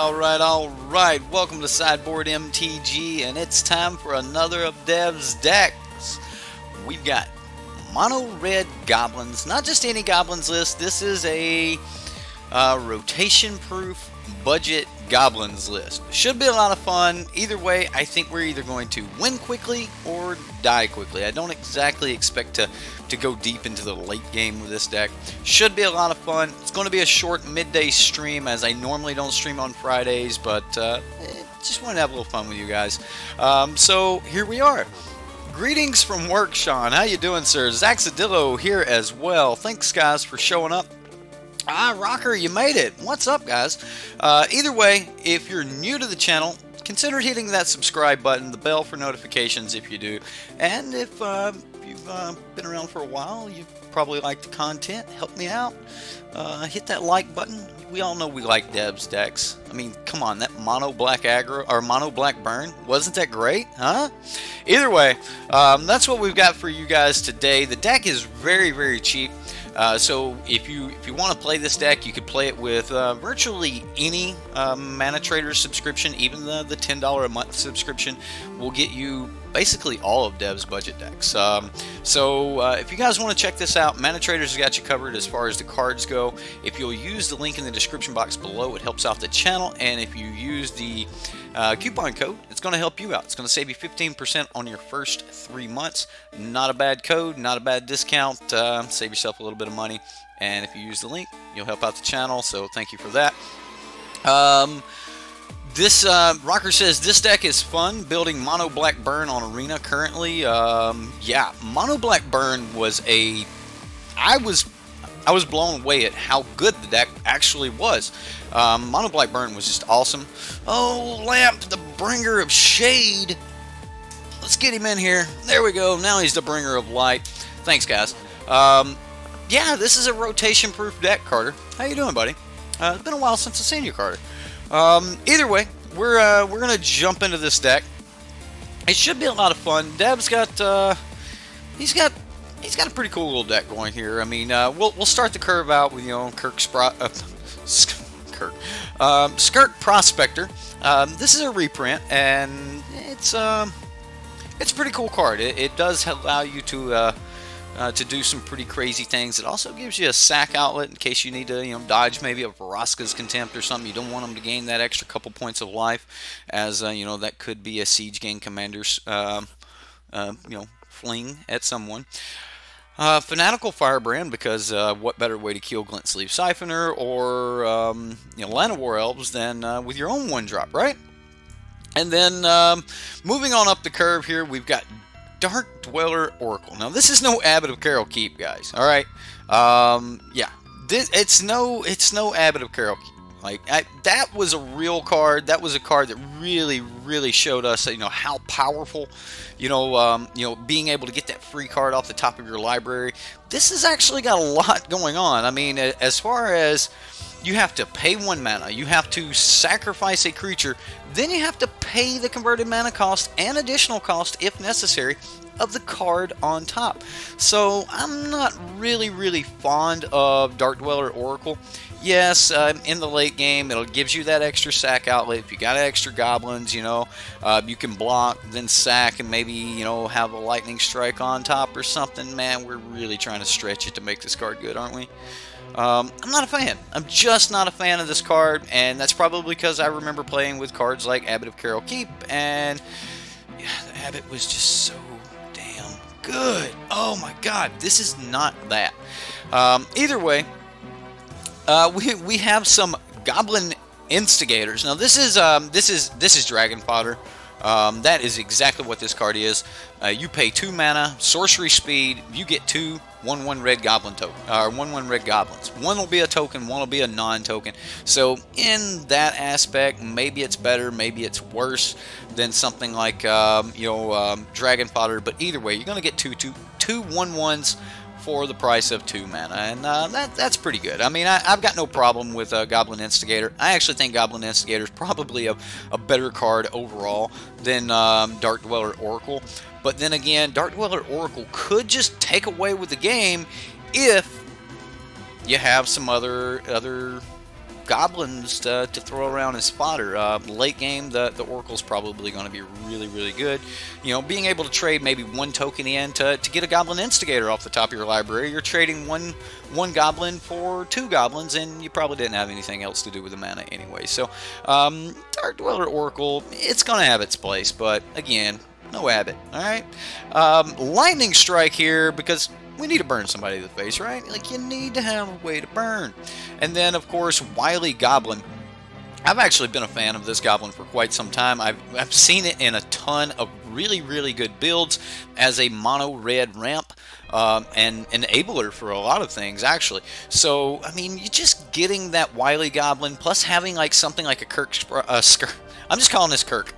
Alright, welcome to SideboardMTG, and it's time for another of Dev's decks. We've got mono red goblins, not just any goblins list, this is a rotation proof budget goblins list. Should be a lot of fun. Either way, I think we're either going to win quickly or die quickly. I don't exactly expect to go deep into the late game with this deck. Should be a lot of fun. It's going to be a short midday stream, as I normally don't stream on Fridays, but just want to have a little fun with you guys. So here we are. Greetings from work, Sean. How you doing, sir? Zaxadillo here as well. Thanks, guys, for showing up. Rocker, you made it. What's up, guys? Either way, if you're new to the channel, consider hitting that subscribe button, the bell for notifications if you do. And if you've been around for a while, you probably like the content, help me out. Hit that like button. We all know we like Dev's decks. I mean, come on, that mono black aggro or mono black burn, wasn't that great, huh? Either way, that's what we've got for you guys today. The deck is very, very cheap. So if you want to play this deck, you could play it with virtually any manatraders subscription. Even the $10 a month subscription will get you basically all of Dev's budget decks. If you guys want to check this out, manatraders has got you covered as far as the cards go. If you'll use the link in the description box below, it helps out the channel. And if you use the coupon code, it's going to help you out. It's going to save you 15% on your first 3 months. Not a bad code, not a bad discount. Save yourself a little bit of money. And if you use the link, you'll help out the channel. So thank you for that. Rocker says this deck is fun. Building mono black burn on arena currently. Yeah, mono black burn was I was blown away at how good the deck actually was. Mono black burn was just awesome. Oh, Lamp, the bringer of shade. Let's get him in here. There we go. Now he's the bringer of light. Thanks, guys. Yeah, this is a rotation proof deck, Carter. How you doing, buddy? It's been a while since I've seen you, Carter. Either way, we're gonna jump into this deck. It should be a lot of fun. Dev's got he's got a pretty cool little deck going here. I mean, we'll start the curve out with, you know, Skirk Prospector. This is a reprint, and it's a pretty cool card. It does allow you to do some pretty crazy things. It also gives you a sack outlet in case you need to, you know, dodge maybe a Vraska's Contempt or something. You don't want them to gain that extra couple points of life, as you know, that could be a Siege Gang Commander's you know, fling at someone. Fanatical Firebrand, because what better way to kill Glint Sleeve Siphoner or you know, Llanowar Elves than with your own 1-drop, right? And then moving on up the curve here, we've got Dark Dweller Oracle. Now this is no Abbot of Carol Keep, guys. All right, yeah, it's no Abbot of Carol Keep. Like, that was a real card. That was a card that really showed us, you know, how powerful, you know, being able to get that free card off the top of your library. This has actually got a lot going on. I mean, as far as you have to pay 1 mana, you have to sacrifice a creature, then you have to pay the converted mana cost and additional cost, if necessary, of the card on top. So I'm not really fond of Dark Dweller Oracle. Yes, in the late game, it gives you that extra sack outlet. If you got extra goblins, you know, you can block, then sack, and maybe, you know, have a lightning strike on top or something. Man, we're really trying to stretch it to make this card good, aren't we? I'm not a fan. I'm just not a fan of this card, and that's probably because I remember playing with cards like Abbot of Carol Keep, and yeah, the Abbot was just so damn good. Oh my god, this is not that. Either way, we have some Goblin Instigators. Now this is Dragon Fodder. That is exactly what this card is. You pay 2 mana, sorcery speed. You get 2 1/1 red goblin token, or 1/1 red goblins. One will be a token, one will be a non-token. So in that aspect, maybe it's better, maybe it's worse than something like Dragon Fodder. But either way, you're going to get two 1/1s for the price of 2 mana, and that's pretty good. I mean, I've got no problem with Goblin Instigator. I actually think Goblin Instigator is probably a better card overall than Dark Dweller Oracle. But then again, Dark Dweller Oracle could just take away with the game if you have some other goblins to throw around as fodder. Late game, the Oracle's probably going to be really, really good. You know, being able to trade maybe 1 token in to get a Goblin Instigator off the top of your library. You're trading one goblin for 2 goblins, and you probably didn't have anything else to do with the mana anyway. So, Dark Dweller Oracle, it's going to have its place, but again, no habit. All right, Lightning Strike here because we need to burn somebody in the face, right? Like, you need to have a way to burn. And then, of course, Wily Goblin. I've actually been a fan of this Goblin for quite some time. I've seen it in a ton of really, really good builds as a mono red ramp and enabler for a lot of things, actually. So, I mean, you're just getting that Wily Goblin, plus having like something like a Kirk... I'm just calling this Kirk.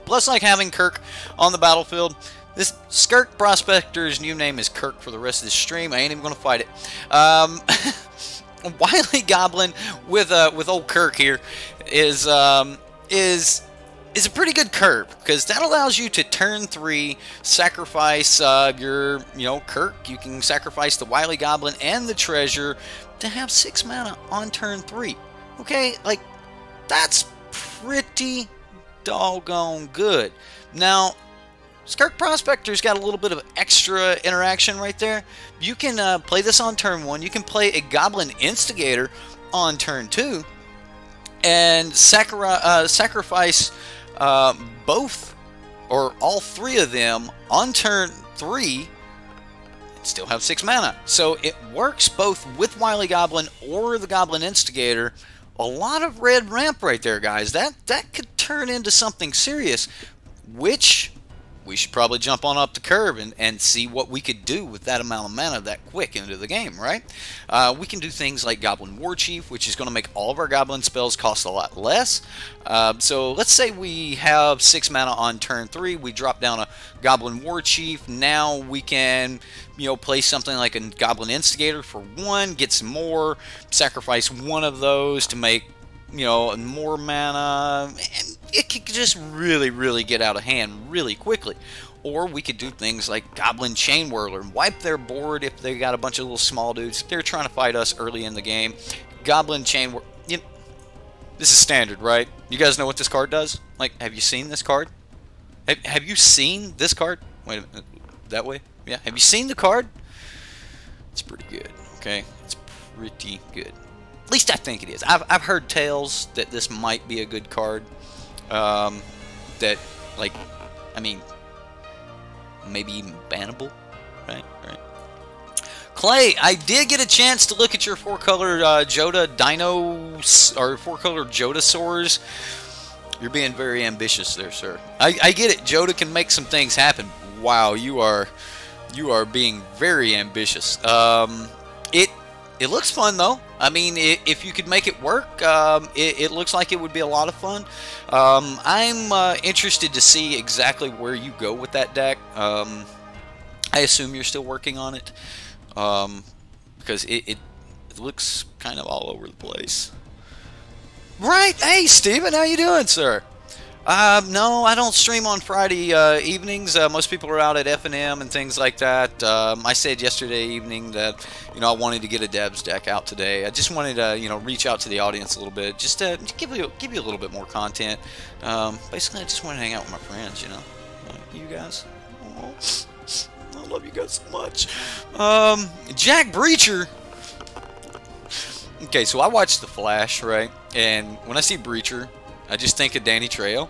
Plus, like having Kirk on the battlefield. This Skirk Prospector's new name is Kirk for the rest of the stream. I ain't even gonna fight it. Wily Goblin with old Kirk here is a pretty good curve, because that allows you to turn 3 sacrifice your Kirk. You can sacrifice the Wily Goblin and the treasure to have 6 mana on turn 3. Okay, like that's pretty doggone good. Now, Skirk Prospector's got a little bit of extra interaction right there. You can play this on turn 1. You can play a Goblin Instigator on turn 2 and sacrifice both or all 3 of them on turn 3 and still have 6 mana. So it works both with Wily Goblin or the Goblin Instigator. A lot of red ramp right there, guys. That could turn into something serious, which we should probably jump on up the curve and see what we could do with that amount of mana that quick into the game, right? We can do things like Goblin Warchief, which is going to make all of our Goblin spells cost a lot less. So let's say we have 6 mana on turn 3. We drop down a Goblin Warchief. Now we can, play something like a Goblin Instigator for 1, get some more, sacrifice 1 of those to make more mana, and it could just really, really get out of hand really quickly. Or we could do things like Goblin Chain Whirler and wipe their board if they got a bunch of little small dudes. If they're trying to fight us early in the game, Goblin Chain Whirler. This is standard, right? You guys know what this card does? Like, have you seen this card? Have you seen this card? Wait a minute, that way? Yeah, have you seen the card? It's pretty good, okay? It's pretty good. At least I think it is. I've heard tales that this might be a good card. That, like, I mean, maybe even bannable, right? Clay, I did get a chance to look at your 4-color Joda Dinos, or 4-color Jodasaurs. You're being very ambitious there, sir. I get it. Joda can make some things happen. Wow, you are being very ambitious. It looks fun, though. I mean, if you could make it work, it looks like it would be a lot of fun. I'm interested to see exactly where you go with that deck. I assume you're still working on it, because it looks kind of all over the place. Right? Hey, Steven, how you doing, sir? No, I don't stream on Friday evenings. Most people are out at F&M and things like that. I said yesterday evening that, I wanted to get a Devs deck out today. I just wanted to, reach out to the audience a little bit, just to give you a little bit more content. Basically, I just want to hang out with my friends, you guys. Oh, I love you guys so much. Jack Breacher. Okay, so I watched The Flash, right? And when I see Breacher, I just think of Danny Trejo.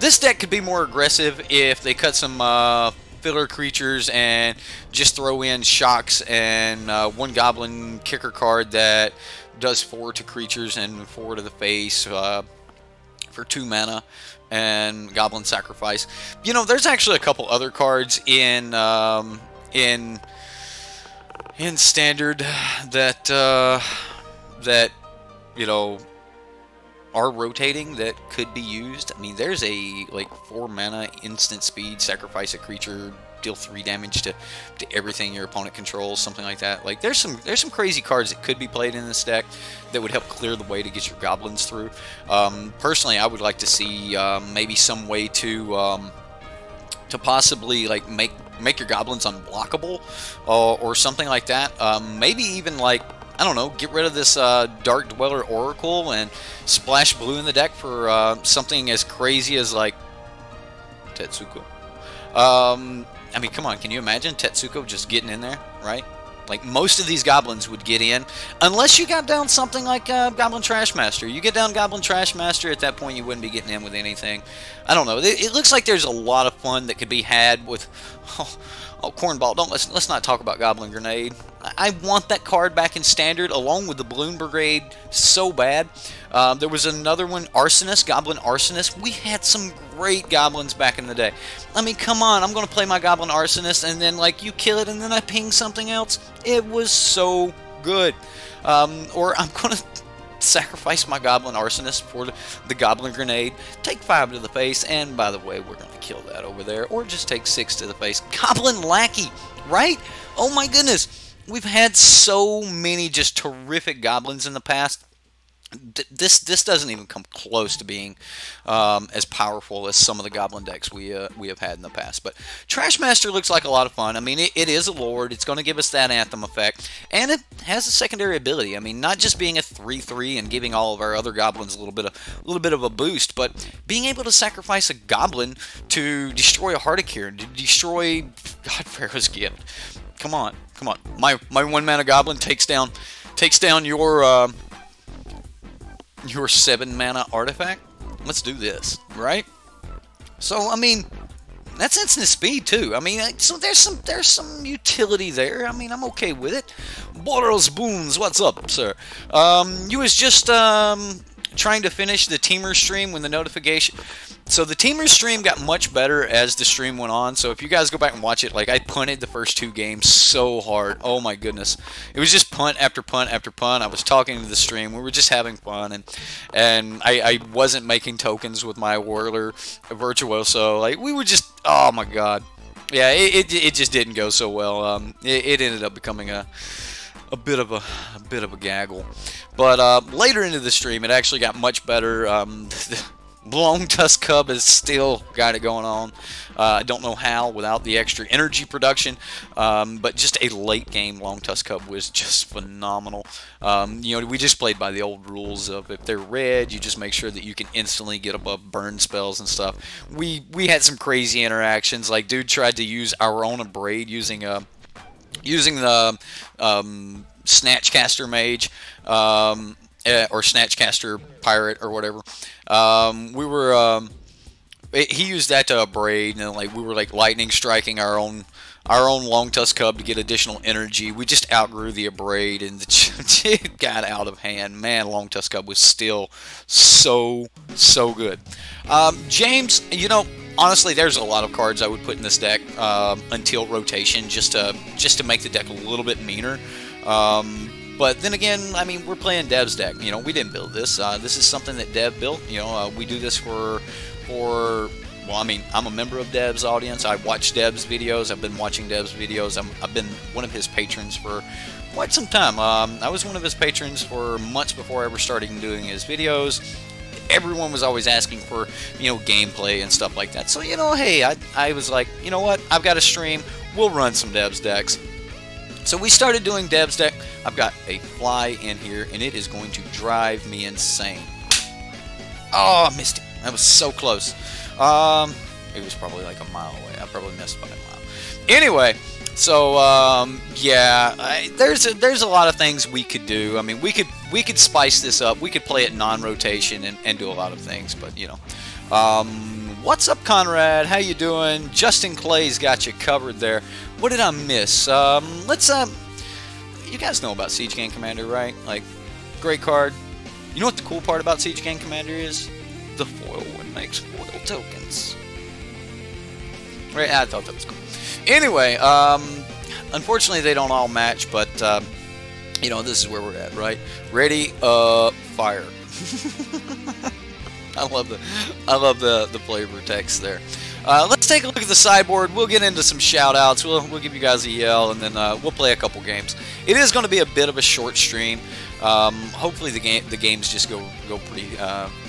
This deck could be more aggressive if they cut some filler creatures and just throw in shocks and one Goblin kicker card that does 4 to creatures and 4 to the face for 2 mana, and Goblin Sacrifice. You know, there's actually a couple other cards in Standard that you know, are rotating that could be used. I mean, there's a like 4 mana instant speed, sacrifice a creature, deal 3 damage to everything your opponent controls, something like that. Like there's some crazy cards that could be played in this deck that would help clear the way to get your goblins through. Personally, I would like to see maybe some way to possibly like make your goblins unblockable or something like that. Maybe even like, I don't know, get rid of this Dark Dweller Oracle and splash blue in the deck for something as crazy as like Tetsuko. I mean, come on, can you imagine Tetsuko just getting in there, right? Like, most of these goblins would get in, unless you got down something like Goblin Trashmaster. You get down Goblin Trashmaster, at that point you wouldn't be getting in with anything. I don't know. It looks like there's a lot of fun that could be had with... Oh, Cornball, let's not talk about Goblin Grenade. I want that card back in Standard, along with the Balloon Brigade, so bad. There was another one, Arsonist, Goblin Arsonist. We had some great goblins back in the day. I mean, come on, I'm going to play my Goblin Arsonist, and then, like, you kill it, and then I ping something else. It was so good. Or I'm going to sacrifice my Goblin Arsonist for the Goblin Grenade, take 5 to the face, and by the way, we're going to kill that over there, or just take 6 to the face. Goblin Lackey, right? Oh my goodness, we've had so many just terrific goblins in the past. This doesn't even come close to being as powerful as some of the goblin decks we have had in the past. But Trashmaster looks like a lot of fun. I mean, it is a lord. It's going to give us that Anthem effect, and it has a secondary ability. I mean, not just being a 3/3 and giving all of our other goblins a little bit of a boost, but being able to sacrifice a goblin to destroy a Heartacheer, to destroy God Pharaoh's Gift. Come on, come on. My 1 mana goblin takes down your 7 mana artifact. Let's do this, right? So I mean, that's instant speed too. I mean, so there's some utility there. I mean, I'm okay with it. Boros Boons, what's up, sir? You was just trying to finish the Teamer stream when the notification. So the Teamer stream got much better as the stream went on. So if you guys go back and watch it, like, I punted the first 2 games so hard. Oh my goodness. It was just punt after punt after punt. I was talking to the stream. We were just having fun, and I wasn't making tokens with my Whirler Virtuoso. Like, we were just, oh my god. Yeah, it just didn't go so well. It ended up becoming a bit of a gaggle. But later into the stream, it actually got much better. Long Tusk Cub has still got it going on. I don't know how without the extra energy production, but just a late game Long Tusk Cub was just phenomenal. You know, we just played by the old rules of if they're red, you just make sure that you can instantly get above burn spells and stuff. We had some crazy interactions. Like, dude tried to use our own Abrade using the Snatchcaster Mage. Or Snatchcaster Pirate or whatever. He used that to Abrade, and like we were like lightning striking our own Long Tusk Cub to get additional energy. We just outgrew the Abrade, and it got out of hand. Man, Long Tusk Cub was still so good. James, you know, honestly, there's a lot of cards I would put in this deck until rotation, just to make the deck a little bit meaner. But then again, I mean, we're playing Dev's deck. You know, we didn't build this. This is something that Dev built. You know, we do this for well, I mean, I'm a member of Dev's audience. I watch Dev's videos. I've been watching Dev's videos. I've been one of his patrons for quite some time. I was one of his patrons for months before I ever started doing his videos. Everyone was always asking for, you know, gameplay and stuff like that. So, you know, hey, I was like, you know what? I've got a stream. We'll run some Dev's decks. So we started doing Dev's deck. I've got a fly in here, and it is going to drive me insane. Oh, I missed it. That was so close. It was probably like a mile away. I probably missed by a mile. Anyway, so yeah, there's a lot of things we could do. I mean, we could spice this up. We could play it non-rotation and do a lot of things. But you know, What's up, Conrad? How you doing? Justin Clay's got you covered there. What did I miss? You guys know about Siege Gang Commander, right? Like, great card. You know what the cool part about Siege Gang Commander is? The foil one makes foil tokens. Right? I thought that was cool. Anyway, unfortunately they don't all match, but you know, this is where we're at, right? Ready, fire. I love the flavor text there. Let's take a look at the sideboard. We'll get into some shout outs. We'll give you guys a yell, and then we'll play a couple games. It is going to be a bit of a short stream. Hopefully the games just go pretty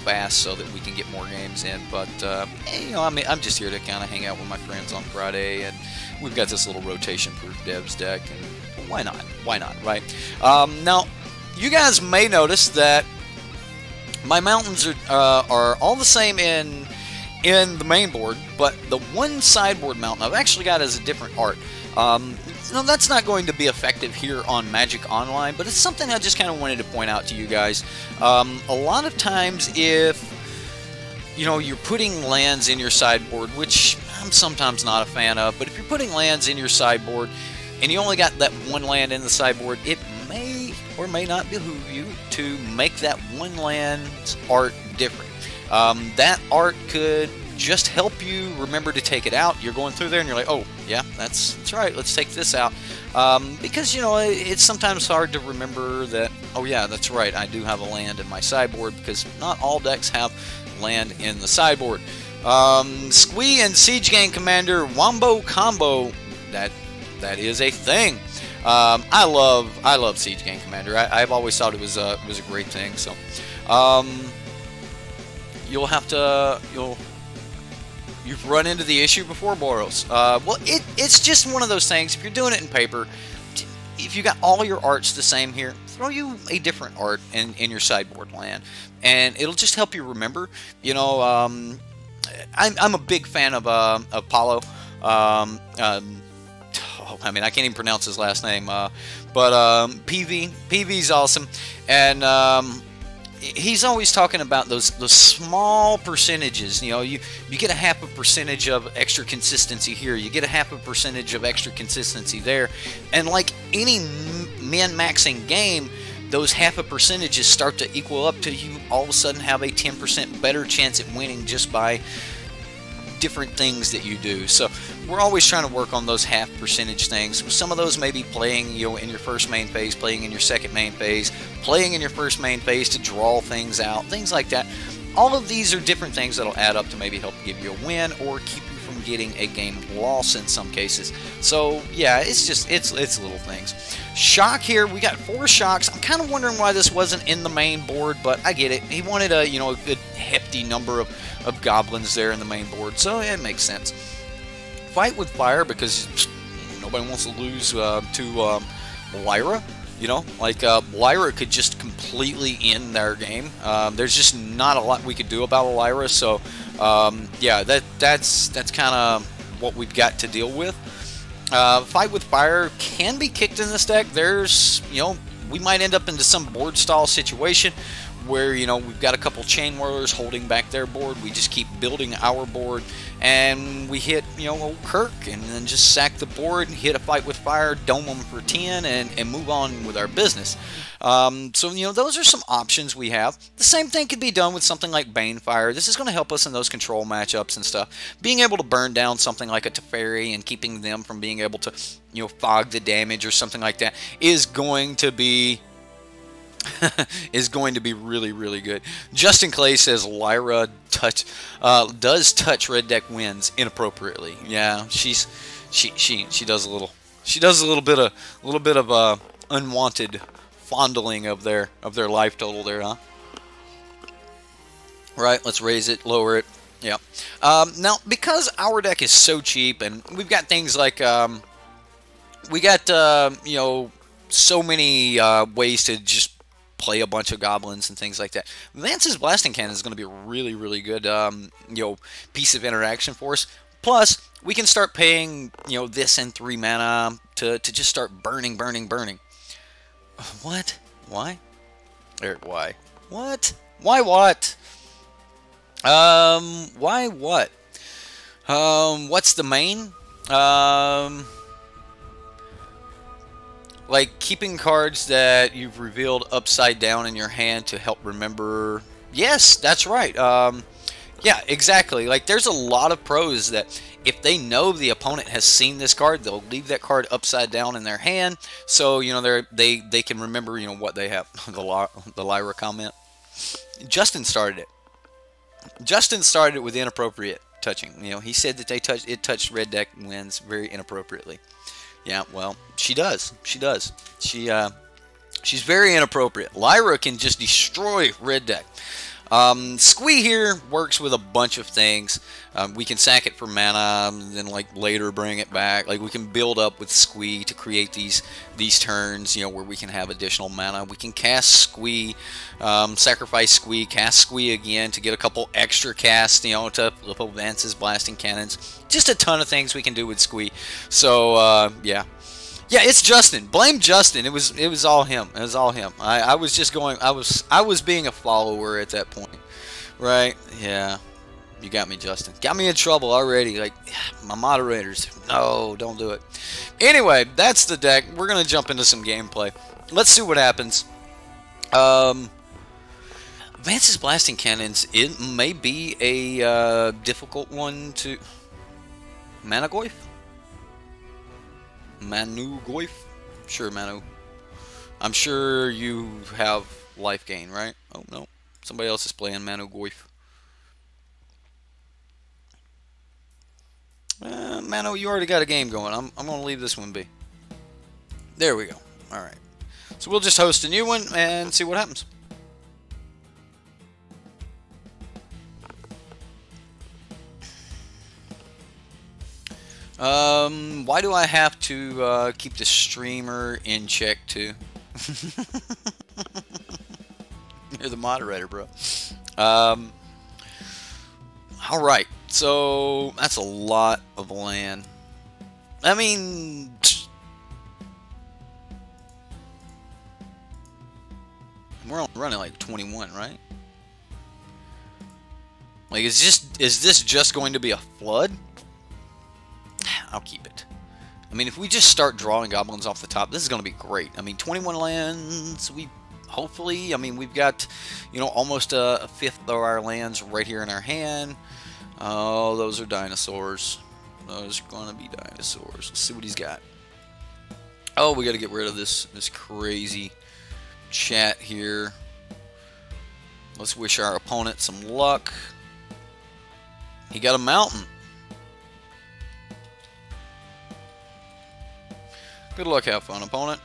fast so that we can get more games in. But you know, I'm just here to kind of hang out with my friends on Friday, and we've got this little rotation proof devs deck, and why not? Why not, right? Now, you guys may notice that my mountains are all the same in the main board, but the one sideboard mountain I've actually got as a different art. No, that's not going to be effective here on Magic Online, but it's something I just kind of wanted to point out to you guys. A lot of times, if you know you're putting lands in your sideboard, which I'm sometimes not a fan of, but if you're putting lands in your sideboard and you only got that one land in the sideboard, it may or may not behoove you to make that one land's art different. That art could just help you remember to take it out. You're going through there and you're like, oh yeah, that's right, let's take this out, because you know it's sometimes hard to remember that, oh yeah, that's right, I do have a land in my sideboard, because not all decks have land in the sideboard. SQUEE and Siege Gang Commander Wombo Combo, that is a thing. I love Siege Gang Commander. I've always thought it was a great thing. So you've run into the issue before, Boros. Well, it's just one of those things. If you're doing it in paper, if you got all your arts the same here, throw you a different art in your sideboard land, and it'll just help you remember. You know, I'm a big fan of Paulo. I mean, I can't even pronounce his last name, but PV's awesome, and he's always talking about those small percentages. You know, you get a 0.5% of extra consistency here, you get a 0.5% of extra consistency there, and like any min-maxing game, those 0.5% start to equal up to you all of a sudden have a 10% better chance at winning just by different things that you do. So we're always trying to work on those 0.5% things. Some of those may be playing, you know, in your first main phase, playing in your second main phase, playing in your first main phase to draw things out, things like that. All of these are different things that'll add up to maybe help give you a win or keep you from getting a game loss in some cases. So yeah, it's little things. Shock here, we got 4 shocks. I'm kind of wondering why this wasn't in the main board, but I get it. He wanted a, you know, a good hefty number of goblins there in the main board, so it makes sense. Fight with fire, because nobody wants to lose to Lyra. You know, like Lyra could just completely end their game. There's just not a lot we could do about Lyra, so yeah, that's kind of what we've got to deal with. Fight with fire can be kicked in this deck. There's, you know, we might end up into some board stall situation where, you know, we've got a couple chain whirlers holding back their board. We just keep building our board, and we hit, you know, old Kirk, and then just sack the board, hit a fight with fire, dome them for 10, and move on with our business. So, you know, those are some options we have. The same thing could be done with something like Banefire. This is going to help us in those control matchups and stuff. Being able to burn down something like a Teferi and keeping them from being able to, you know, fog the damage or something like that is going to be really, really good. Justin Clay says Lyra does touch red deck wins inappropriately. Yeah, she does a little bit of unwanted fondling of their life total there, huh? Right, let's raise it, lower it. Yeah. Now, because our deck is so cheap, and we've got things like we got you know, so many ways to just play a bunch of goblins and things like that. Vance's Blasting Cannon is going to be a really, really good you know, piece of interaction for us. Plus, we can start paying, you know, this and 3 mana to just start burning. What? Why? Or why? What? Why what? Why what? What's the main? Like keeping cards that you've revealed upside down in your hand to help remember. Yes, that's right. Yeah, exactly. Like there's a lot of pros that if they know the opponent has seen this card, they'll leave that card upside down in their hand, so you know they can remember what they have. The Lyra comment. Justin started it. Justin started it with inappropriate touching. He said that it touched red deck wins very inappropriately. Yeah, well, she does. She does. She's very inappropriate. Lyra can just destroy red deck. SQUEE here works with a bunch of things. We can sack it for mana, and then like later bring it back. Like we can build up with SQUEE to create these turns, where we can have additional mana. We can cast SQUEE, sacrifice SQUEE, cast SQUEE again to get a couple extra casts, to flip advances, blasting cannons. Just a ton of things we can do with SQUEE. So yeah. Yeah, it's Justin. Blame Justin. It was all him. It was all him. I was just going. I was being a follower at that point, right? Yeah, you got me, Justin. Got me in trouble already. Like my moderators. No, don't do it. Anyway, that's the deck. We're gonna jump into some gameplay. Let's see what happens. Advances blasting cannons. It may be a difficult one to. Mana Goyf? Manu Goyf? Sure, Manu. I'm sure you have life gain, right? Oh, no. Somebody else is playing Manu Goyf. Manu, you already got a game going. I'm going to leave this one be. There we go. Alright. So we'll just host a new one and see what happens. Why do I have to keep the streamer in check too? You're the moderator, bro. Alright, so that's a lot of land. I mean, we're only running like 21, right? Like, is this just going to be a flood? I'll keep it. I mean, if we just start drawing goblins off the top, this is going to be great. I mean, 21 lands, hopefully, I mean, we've got, almost a fifth of our lands right here in our hand. Oh, those are dinosaurs. Those are going to be dinosaurs. Let's see what he's got. Oh, we got to get rid of this crazy chat here. Let's wish our opponent some luck. He got a mountain. Good luck, have fun, opponent.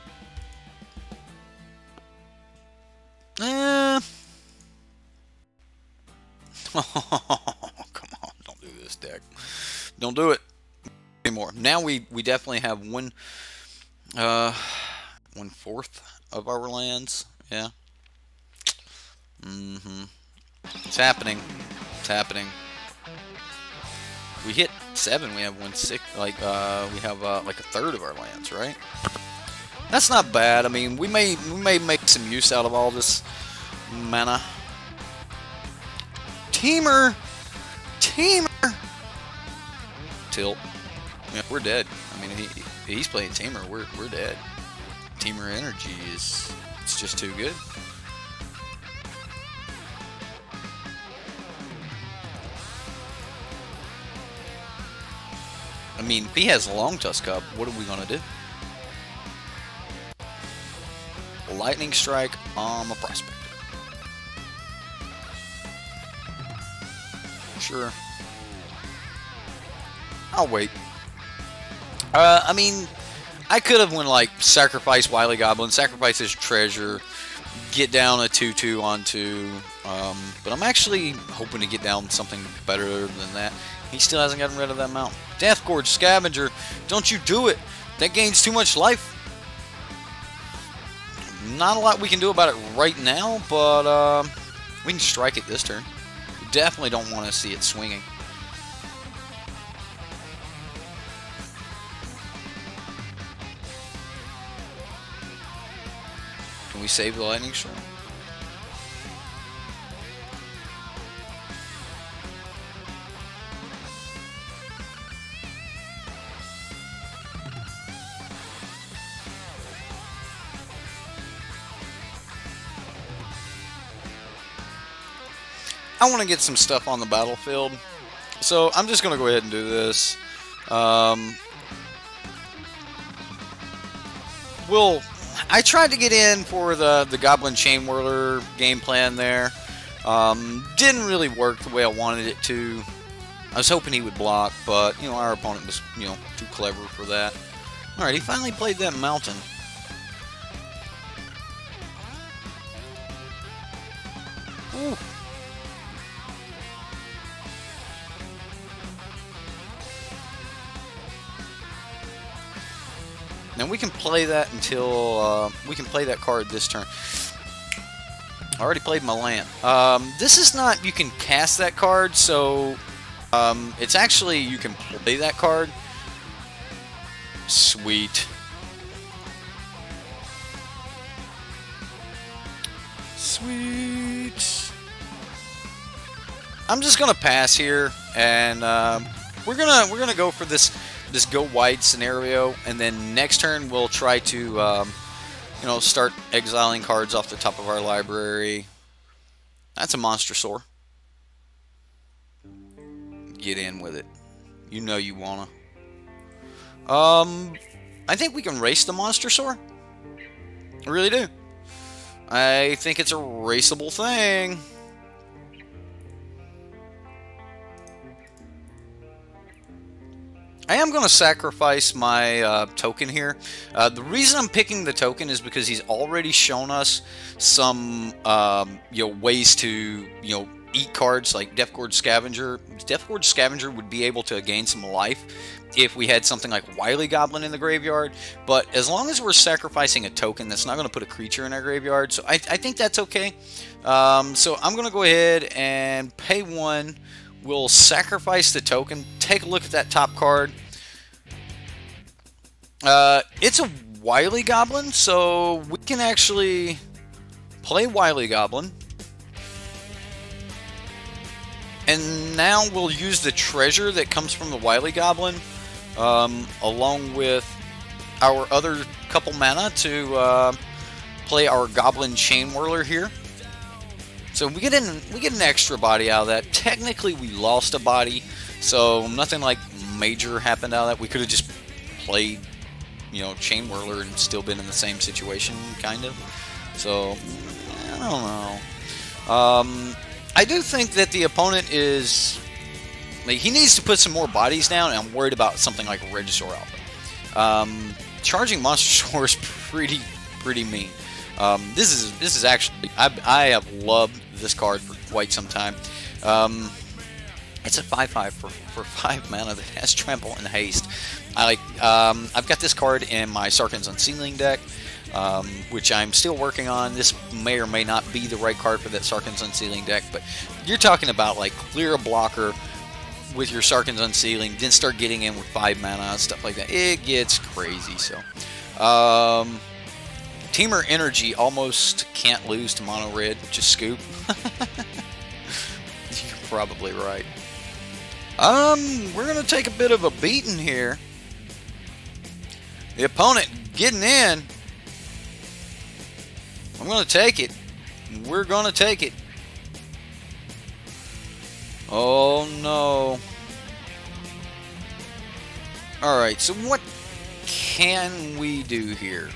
Oh, come on, don't do this deck. Don't do it anymore. Now we definitely have one fourth of our lands. Yeah. It's happening. It's happening. We hit 7. We have 1/6. Like we have like a third of our lands, right? That's not bad. I mean, we may make some use out of all this mana. Teamer. Tilt. Yeah, we're dead. I mean, he's playing Teamer. We're dead. Teamer energy it's just too good. I mean, if he has a long tusk up, what are we gonna do? Lightning strike on a prospector. Sure. I'll wait. I mean, I could have went like sacrifice Wily Goblin, sacrifice his treasure, get down a 2/2 onto. But I'm actually hoping to get down something better than that. He still hasn't gotten rid of that mount. Death Gorge Scavenger, don't you do it. That gains too much life. Not a lot we can do about it right now, but we can strike it this turn. We definitely don't want to see it swinging. Can we save the lightning strike? I want to get some stuff on the battlefield. So I'm just going to go ahead and do this. I tried to get in for the Goblin Chain Whirler game plan there. Didn't really work the way I wanted it to. I was hoping he would block, but, you know, our opponent was, you know, too clever for that. Alright, he finally played that mountain. Ooh. Now we can play that until, we can play that card this turn. I already played my land. This is not, you can cast that card, so it's actually, you can play that card. Sweet. Sweet. I'm just gonna pass here, and we're gonna go for this go wide scenario, and then next turn we'll try to you know, start exiling cards off the top of our library. That's a monster sore. Get in with it. You know you wanna. I think we can race the monster sore. I really do. I think it's a raceable thing. I am going to sacrifice my token here. The reason I'm picking the token is because he's already shown us some you know, ways to, you know, eat cards like Death Gorge Scavenger. Death Gorge Scavenger would be able to gain some life if we had something like Wily Goblin in the graveyard, but as long as we're sacrificing a token, that's not going to put a creature in our graveyard, so I think that's okay. So I'm going to go ahead and pay 1. We'll sacrifice the token. Take a look at that top card. It's a Wily Goblin, so we can actually play Wily Goblin. And now we'll use the treasure that comes from the Wily Goblin, along with our other couple mana to play our Goblin Chain Whirler here. So we get an extra body out of that. Technically, we lost a body, so nothing like major happened out of that. We could have just played, you know, Chain Whirler and still been in the same situation, kind of. So I don't know. I do think that the opponent is, like, he needs to put some more bodies down, and I'm worried about something like Regisaur Alpha. Charging Monster Sore is pretty mean. This is actually, I have loved this card for quite some time. It's a 5/5 for 5 mana that has Trample and Haste. I've got this card in my Sarkhan's Unsealing deck, which I'm still working on. This may or may not be the right card for that Sarkhan's Unsealing deck, but you're talking about, like, clear a blocker with your Sarkhan's Unsealing, then start getting in with 5 mana, stuff like that. It gets crazy, so. Teamer Energy almost can't lose to Mono Red. Just scoop. You're probably right. We're going to take a bit of a beating here. The opponent getting in. I'm going to take it. We're going to take it. Oh, no. Alright, so what can we do here?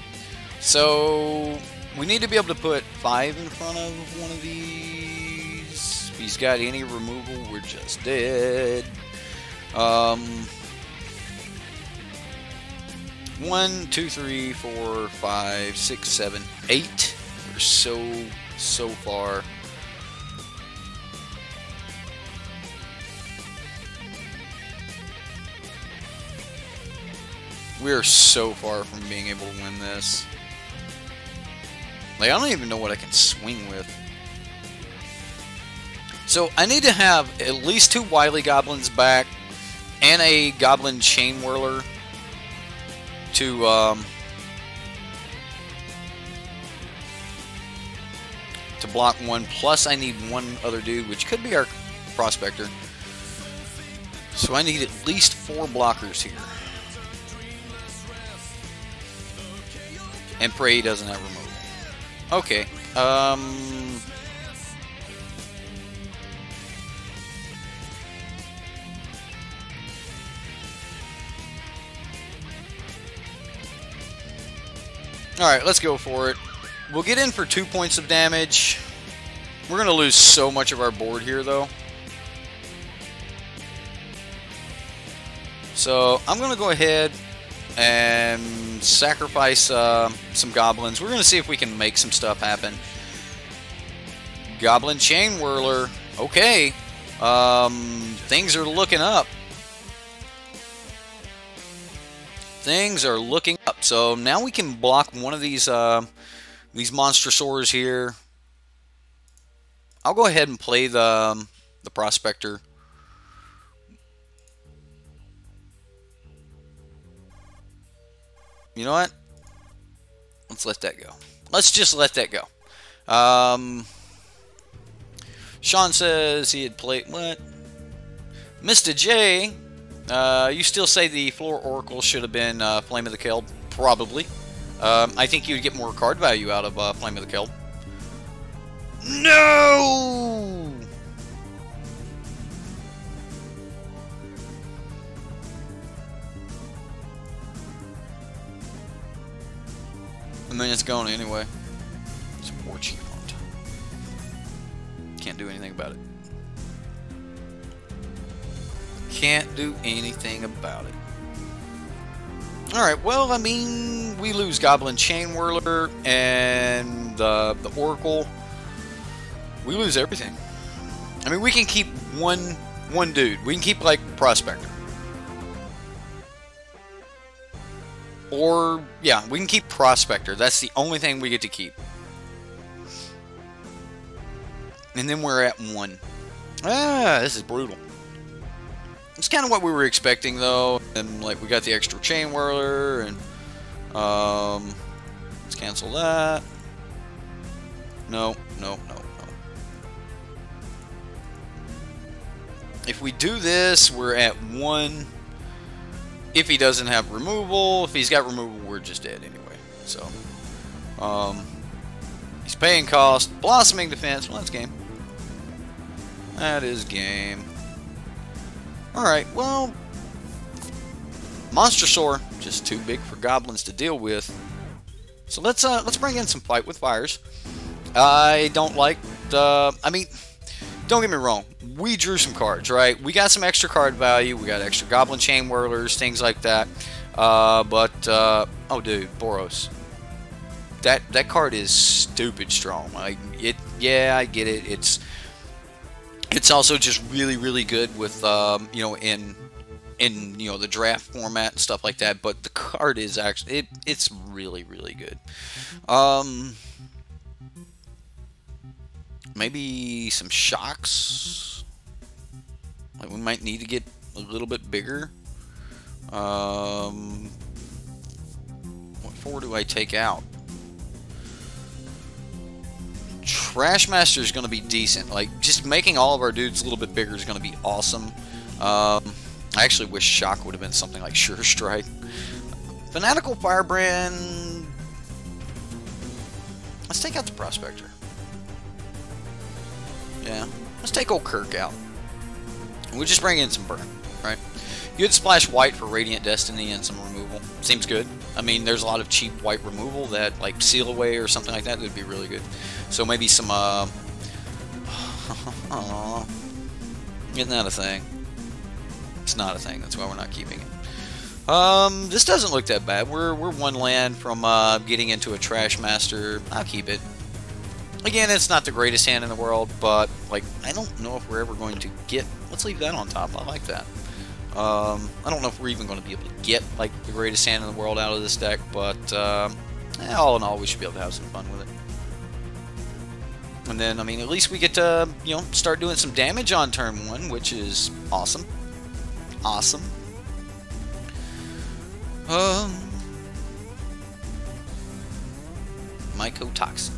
So, we need to be able to put 5 in front of one of these. If he's got any removal, we're just dead. 1, 2, 3, 4, 5, 6, 7, 8. We're so far. We're so far from being able to win this. Like, I don't even know what I can swing with. So, I need to have at least 2 Wily Goblins back and a Goblin Chain Whirler to block 1. Plus, I need 1 other dude, which could be our Prospector. So, I need at least 4 blockers here. And pray he doesn't have removal. Okay. Alright, let's go for it. We'll get in for 2 points of damage. We're going to lose so much of our board here, though. So, I'm going to go ahead and sacrifice some goblins. We're going to see if we can make some stuff happen. Goblin Chain Whirler. Okay. Things are looking up. Things are looking up. So now we can block one of these Monstrosaurs here. I'll go ahead and play the Prospector. You know what? Let's let that go. Let's just let that go. Sean says he had played... What? Mr. J, you still say the Floor Oracle should have been Flame of the Kelp? Probably. I think you'd get more card value out of Flame of the Kelp. No! And then it's gone anyway. It's a war chief on top. Can't do anything about it. Can't do anything about it. Alright, well, I mean, we lose Goblin Chain Whirler and the Oracle. We lose everything. I mean, we can keep one dude. We can keep, like, Prospector. Or, yeah, we can keep Prospector. That's the only thing we get to keep. And then we're at 1. Ah, this is brutal. It's kind of what we were expecting, though. And, like, we got the extra Chain Whirler. And, let's cancel that. No. If we do this, we're at 1. If he doesn't have removal, if he's got removal, we're just dead anyway. So, he's paying cost. Blossoming Defense. Well, that's game. That is game. Alright, well, Monstrosaur, just too big for goblins to deal with. So let's bring in some Fight with Fires. I don't like the... I mean, don't get me wrong. We drew some cards, right? We got some extra card value. We got extra Goblin Chain Whirlers, things like that. Oh, dude, Boros. That card is stupid strong. Yeah, I get it. It's also just really, really good with you know, in you know, the draft format and stuff like that. But the card is actually it's really, really good. Maybe some shocks. Like, we might need to get a little bit bigger. What 4 do I take out? Trashmaster is going to be decent. Like, just making all of our dudes a little bit bigger is going to be awesome. I actually wish Shock would have been something like Sure Strike. Fanatical Firebrand. Let's take out the Prospector. Yeah, let's take old Kirk out. We'll just bring in some burn, right? You could splash white for Radiant Destiny and some removal. Seems good. I mean, there's a lot of cheap white removal that, like, Seal Away or something like that, would be really good. So maybe some, isn't that a thing? It's not a thing. That's why we're not keeping it. This doesn't look that bad. We're 1 land from getting into a Trashmaster. I'll keep it. Again, it's not the greatest hand in the world, but, like, I don't know if we're ever going to get... Let's leave that on top. I like that. I don't know if we're even going to be able to get, like, the greatest hand in the world out of this deck, but all in all, we should be able to have some fun with it. And then, I mean, at least we get to, you know, start doing some damage on turn 1, which is awesome. Awesome. Mycotoxin.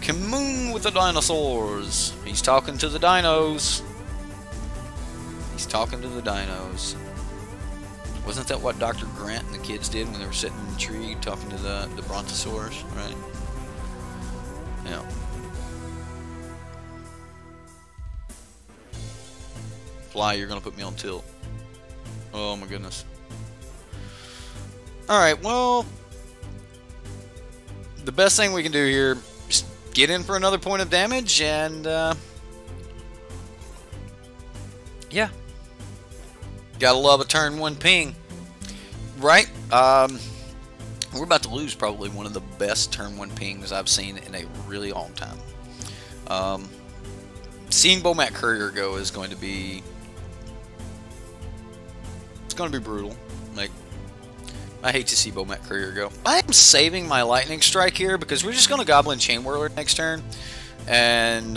Kamoon with the dinosaurs. He's talking to the dinos. He's talking to the dinos. Wasn't that what Dr. Grant and the kids did when they were sitting in the tree talking to the brontosaurs, right? Yeah. Fly, you're gonna put me on tilt. Oh my goodness. Alright, well, the best thing we can do here is get in for another point of damage, and yeah. Gotta love a turn 1 ping. Right? We're about to lose probably one of the best turn 1 pings I've seen in a really long time. Seeing Bomat Courier go is going to be... It's going to be brutal. Like, I hate to see Bomat Courier go. I am saving my Lightning Strike here because we're just going to Goblin Chain Whirler next turn. And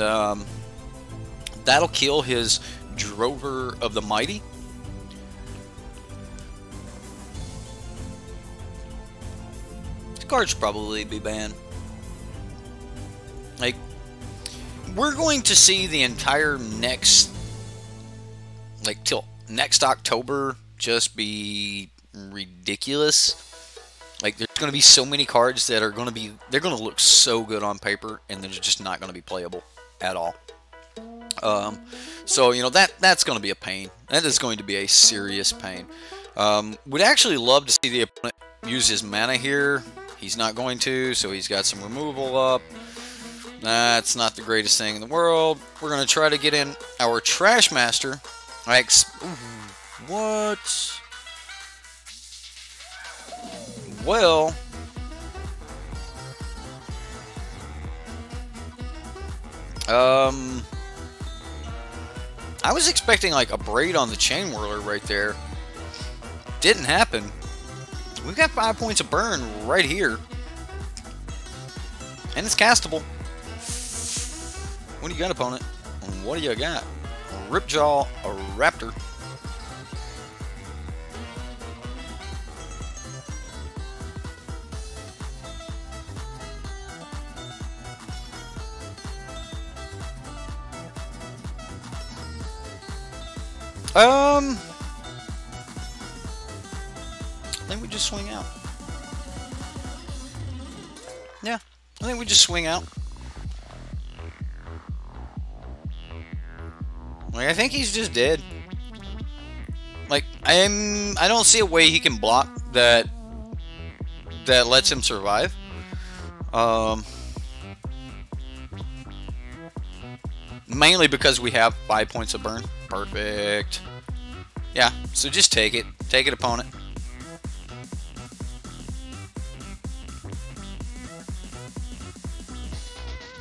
that'll kill his Drover of the Mighty. This card should probably be banned. Like, we're going to see the entire next, like, till next October just be ridiculous. Like, there's going to be so many cards that are going to be, they're going to look so good on paper, and they're just not going to be playable at all. So, you know, that's going to be a pain. That is going to be a serious pain. Would actually love to see the opponent use his mana here. He's not going to, so he's got some removal up. That's not the greatest thing in the world. We're going to try to get in our Trash Master. What? Well, I was expecting like a Braid on the Chain Whirler right there. Didn't happen. We've got 5 points of burn right here. And it's castable. What do you got, opponent? What do you got? A Ripjaw, a Raptor. I think we just swing out. Yeah, I think we just swing out. Like, I think he's just dead. Like, I don't see a way he can block that lets him survive. Mainly because we have 5 points of burn. Perfect. Yeah, so just take it. Take it, opponent.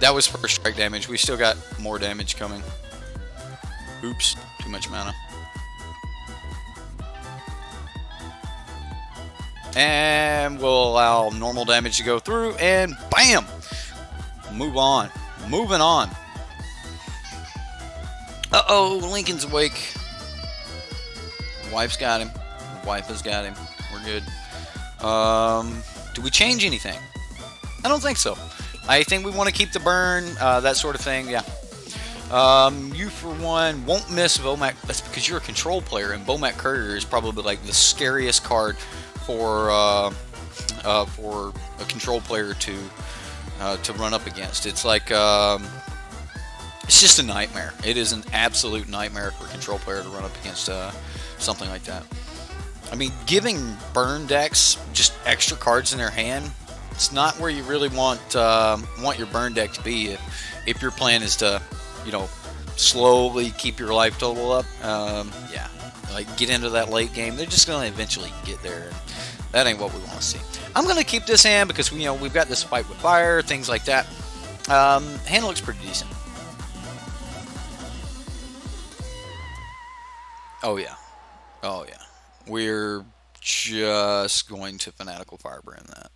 That was first strike damage. We still got more damage coming. Oops, too much mana. And we'll allow normal damage to go through, and BAM! Move on. Moving on. Uh-oh, Lincoln's awake. Wife's got him. Wife has got him. We're good. Do we change anything? I don't think so. I think we want to keep the burn, that sort of thing, yeah. You, for one, won't miss Bomat. That's because you're a control player, and Bomat Courier is probably like the scariest card for a control player to run up against. It's like it's just a nightmare. It is an absolute nightmare for a control player to run up against something like that. I mean, giving burn decks just extra cards in their hand, it's not where you really want your burn deck to be if your plan is to, you know, slowly keep your life total up. Yeah, like get into that late game. They're just going to eventually get there, and that ain't what we want to see. I'm going to keep this hand because we've got this fight with fire, things like that. Hand looks pretty decent. Oh yeah, oh yeah. We're just going to Fanatical Firebrand that.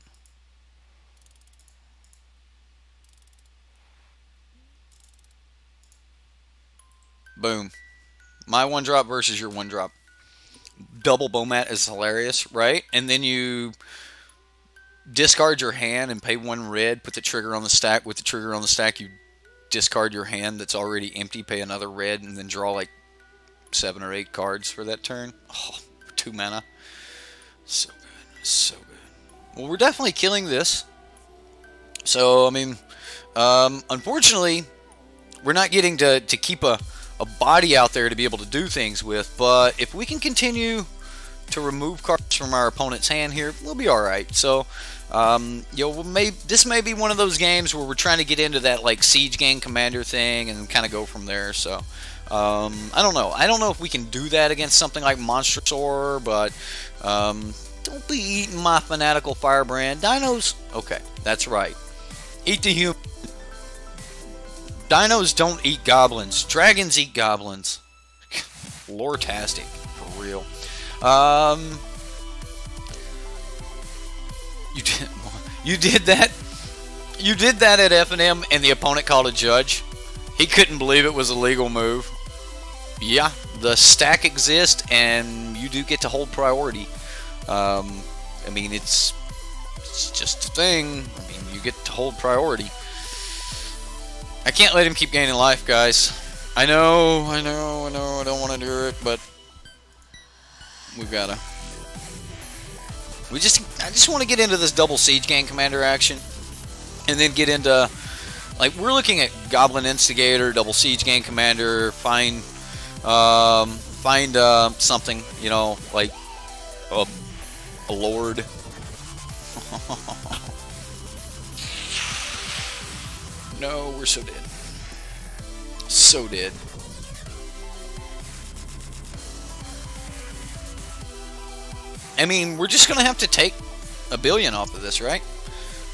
Boom. My 1-drop versus your 1-drop. Double Bomat is hilarious, right? And then you discard your hand and pay 1 red, put the trigger on the stack. With the trigger on the stack, you discard your hand that's already empty, pay another red, and then draw like 7 or 8 cards for that turn. Oh, 2 mana. So good. So good. Well, we're definitely killing this. So, I mean, unfortunately, we're not getting to keep a body out there to be able to do things with, but if we can continue to remove cards from our opponent's hand here, we'll be all right. So, you know, this may be one of those games where we're trying to get into that like Siege Gang Commander thing and kind of go from there. So, I don't know. I don't know if we can do that against something like Monstrosaur, but don't be eating my fanatical Firebrand. Dinos, okay, that's right. Eat the human. Dinos don't eat goblins. Dragons eat goblins. Lore-tastic, for real. You did that. You did that at F&M, and the opponent called a judge. He couldn't believe it was a legal move. Yeah, the stack exists, and you do get to hold priority. I mean, it's just a thing. I mean, you get to hold priority. I can't let him keep gaining life, guys. I know, I don't want to do it, but we've gotta. I just want to get into this double Siege Gang Commander action, and then get into, like, we're looking at Goblin Instigator, double Siege Gang Commander, find something, you know, like a Lord. No, we're so dead. So dead. I mean, we're just gonna have to take a billion off of this, right?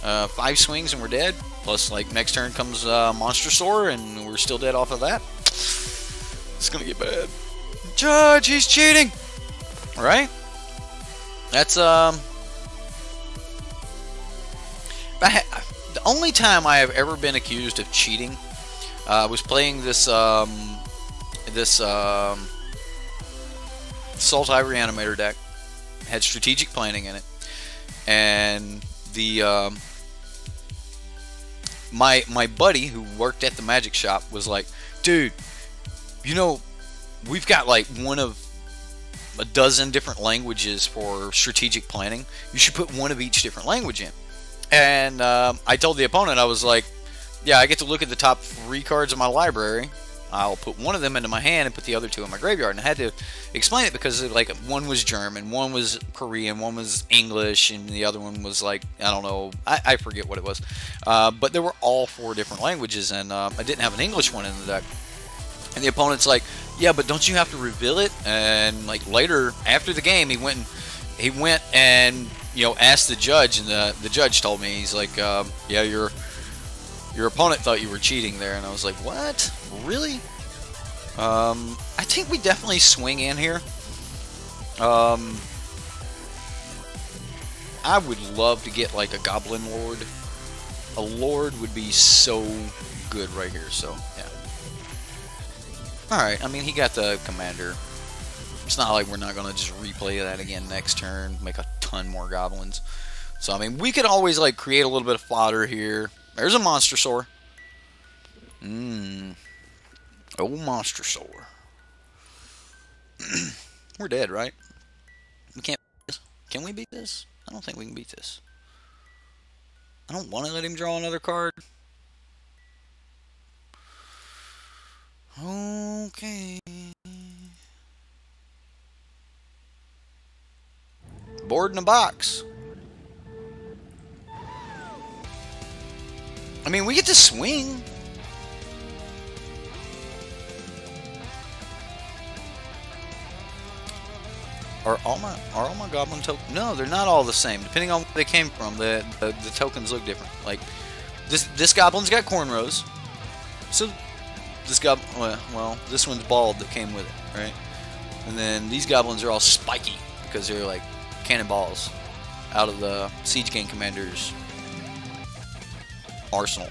5 swings and we're dead. Plus, like, next turn comes Monstrosaur and we're still dead off of that. It's gonna get bad. Judge, he's cheating! Right? That's, the only time I have ever been accused of cheating, I was playing this, Salt Ivory Animator deck. It had strategic planning in it. And the, my buddy who worked at the magic shop was like, dude, you know, we've got like one of a dozen different languages for strategic planning. You should put one of each different language in. And I told the opponent, I was like, yeah, I get to look at the top 3 cards of my library. I'll put one of them into my hand and put the other 2 in my graveyard. And I had to explain it because, like, one was German, one was Korean, one was English, and the other one was, like, I don't know, I forget what it was. But there were all 4 different languages, and I didn't have an English one in the deck. And the opponent's like, yeah, but don't you have to reveal it? And, like, later, after the game, he went and you know, asked the judge, and the judge told me, he's like, yeah, your opponent thought you were cheating there. And I was like, what? Really? I think we definitely swing in here. I would love to get like a Goblin Lord. A Lord would be so good right here, so yeah. Alright, I mean, he got the Commander. It's not like we're not going to just replay that again next turn, make a ton more Goblins. So, I mean, we could always, like, create a little bit of fodder here. There's a Monstrosaur. Oh, Monstrosaur. We're dead, right? We can't beat this. Can we beat this? I don't think we can beat this. I don't want to let him draw another card. Okay. Board in a box. I mean, we get to swing. Are all my Goblin tokens? No, they're not all the same. Depending on where they came from, the tokens look different. Like this Goblin's got cornrows. So this Goblin, well, this one's bald that came with it, right? And then these Goblins are all spiky because they're like cannonballs out of the Siege Gang Commander's arsenal.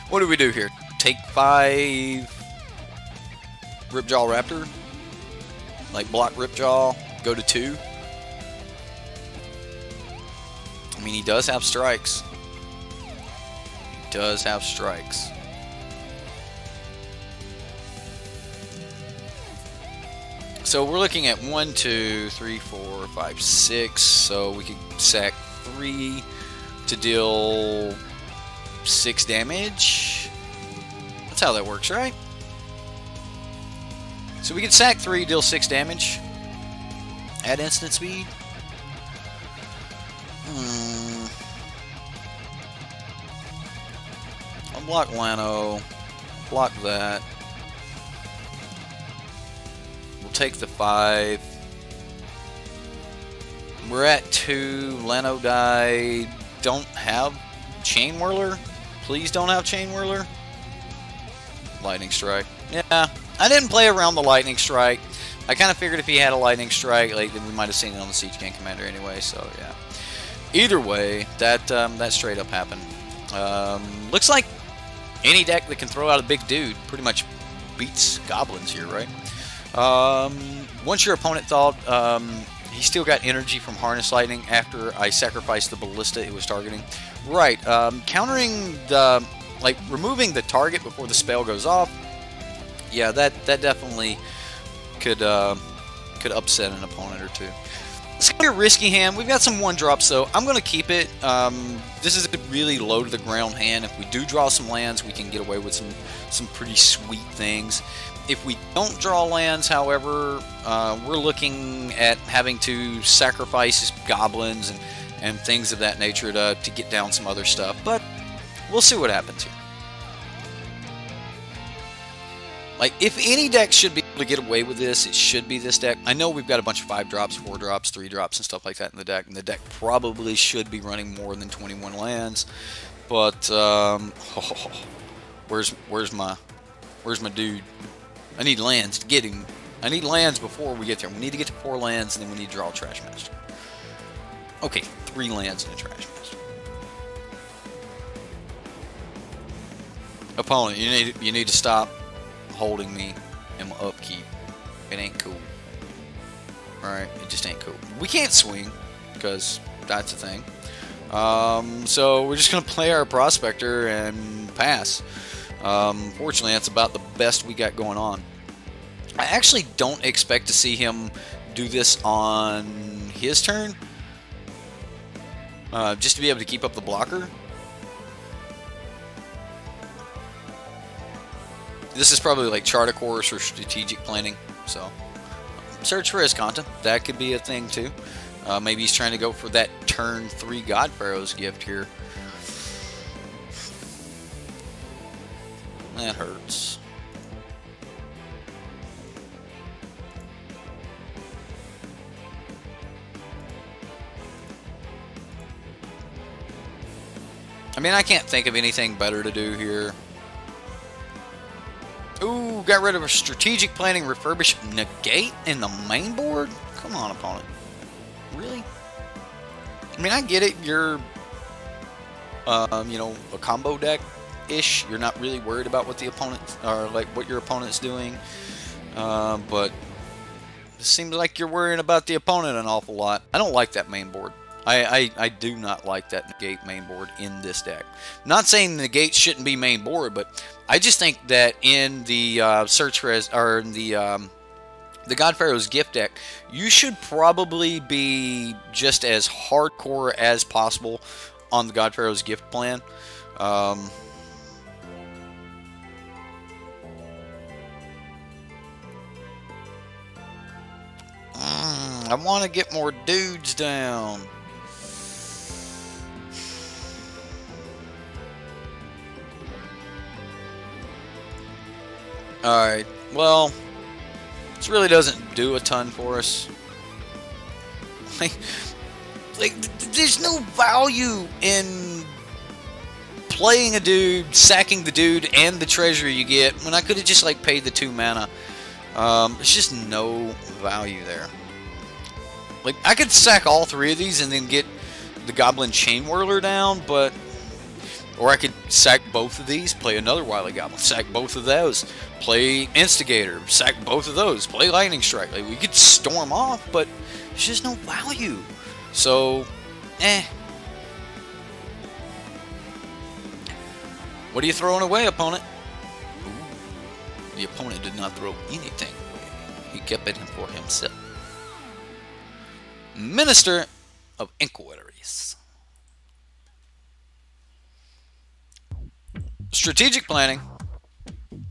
What do we do here? Take 5 Ripjaw Raptor? Like block Ripjaw, go to 2? I mean, he does have strikes. He does have strikes. So we're looking at 1, 2, 3, 4, 5, 6. So we could sack 3 to deal 6 damage. That's how that works, right? So we can sack 3, deal 6 damage. Add instant speed. I'll block Lano. Block that. We'll take the 5. We're at 2. Lano died. Don't have Chain Whirler. Please don't have Chain Whirler. Lightning Strike. Yeah, I didn't play around the Lightning Strike. I kind of figured if he had a Lightning Strike, like, we might have seen it on the Siege Gang Commander anyway, so yeah. Either way, that straight up happened. Looks like any deck that can throw out a big dude pretty much beats Goblins here, right? Once your opponent thought he still got energy from Harness Lightning after I sacrificed the Ballista it was targeting. Right, countering the, like, removing the target before the spell goes off. Yeah, that definitely could upset an opponent or two. It's gonna be a risky hand. We've got some 1-drops, so I'm gonna keep it. This is a really low to the ground hand. If we do draw some lands, we can get away with some pretty sweet things. If we don't draw lands, however, we're looking at having to sacrifice Goblins and things of that nature to get down some other stuff. But we'll see what happens here. Like, if any deck should be able to get away with this, it should be this deck. I know we've got a bunch of 5-drops, 4-drops, 3-drops, and stuff like that in the deck, and the deck probably should be running more than 21 lands. But where's my dude? I need lands to get him. I need lands before we get there. We need to get to 4 lands, and then we need to draw a Trash Master. Okay, 3 lands and a Trash Master. Opponent, you need to stop holding me in my upkeep. It ain't cool. Alright, it just ain't cool. We can't swing, because that's a thing. So we're just going to play our Prospector and pass. Fortunately, that's about the best we got going on. I actually don't expect to see him do this on his turn. Just to be able to keep up the blocker. This is probably like chart a course or strategic planning. So, search for his content. That could be a thing too. Maybe he's trying to go for that turn 3 God Pharaoh's gift here. That hurts. I mean, I can't think of anything better to do here. Ooh, got rid of a strategic planning, refurbish, negate in the main board? Come on, opponent. Really? I mean, I get it. You're, you know, a combo deck-ish. You're not really worried about what the opponent, or like what your opponent's doing. But it seems like you're worrying about the opponent an awful lot. I don't like that main board. I do not like that negate main board in this deck. Not saying negate shouldn't be main board, but I just think that in the search for the God Pharaoh's gift deck, you should probably be just as hardcore as possible on the God Pharaoh's gift plan. I want to get more dudes down. Alright, well, this really doesn't do a ton for us. Like, there's no value in playing a dude, sacking the dude, and the treasure you get when I could have just, like, paid the 2 mana. There's just no value there. Like, I could sack all 3 of these and then get the Goblin Chain Whirler down, but... Or I could sack both of these, play another Wily Goblin, sack both of those, play Instigator, sack both of those, play Lightning Strike. Like, we could storm off, but there's just no value. So, What are you throwing away, opponent? Ooh, the opponent did not throw anything away. He kept it for himself. Minister of Inquiries. Strategic planning.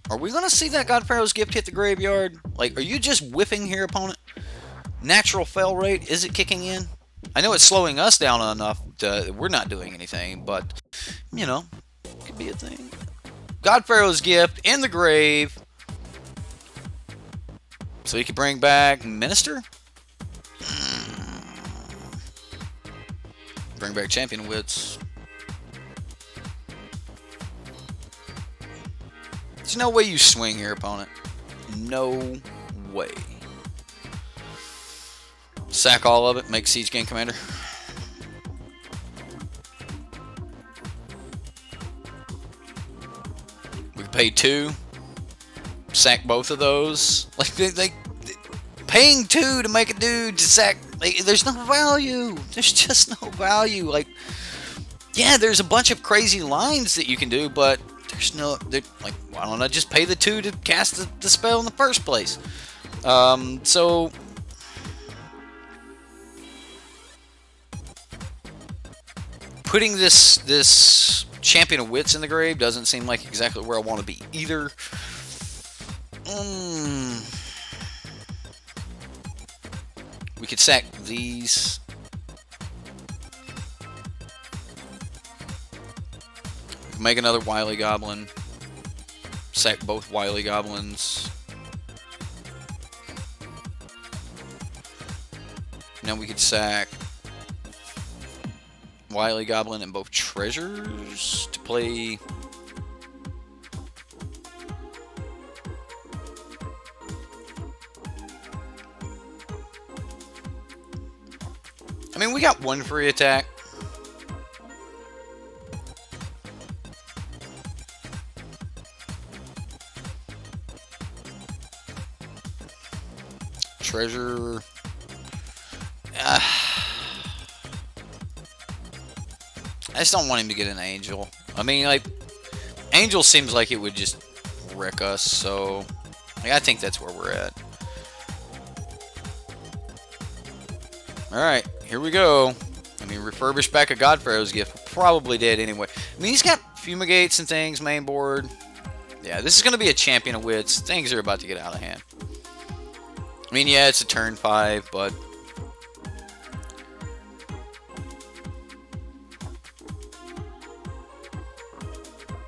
Are we going to see that God Pharaoh's Gift hit the graveyard? Like, are you just whiffing here, opponent? Natural fail rate, is it kicking in? I know it's slowing us down enough to, we're not doing anything, but, you know, could be a thing. God Pharaoh's Gift in the grave. So he could bring back Minister? Bring back Champion Wits. There's no way you swing here, opponent. No way. Sack all of it, make Siege Gang Commander. We can pay 2. Sack both of those. Like, paying 2 to make a dude to sack. Like, there's no value. There's just no value. Like, yeah, there's a bunch of crazy lines that you can do, but there's no. Like, why don't I just pay the 2 to cast the spell in the first place? So. Putting this Champion of Wits in the grave doesn't seem like exactly where I want to be either. We could sack these. We can make another Wily Goblin. Sack both Wily Goblins. Now we could sack Wily Goblin and both treasures to play. I mean, we got 1 free attack. Treasure. I just don't want him to get an Angel. I mean, like, Angel seems like it would just wreck us, so like, I think that's where we're at. Alright, here we go. I mean, refurbish back a God Pharaoh's Gift. We're probably dead anyway. I mean, he's got Fumigates and things, main board. Yeah, this is going to be a Champion of Wits. Things are about to get out of hand. I mean, yeah, it's a turn 5, but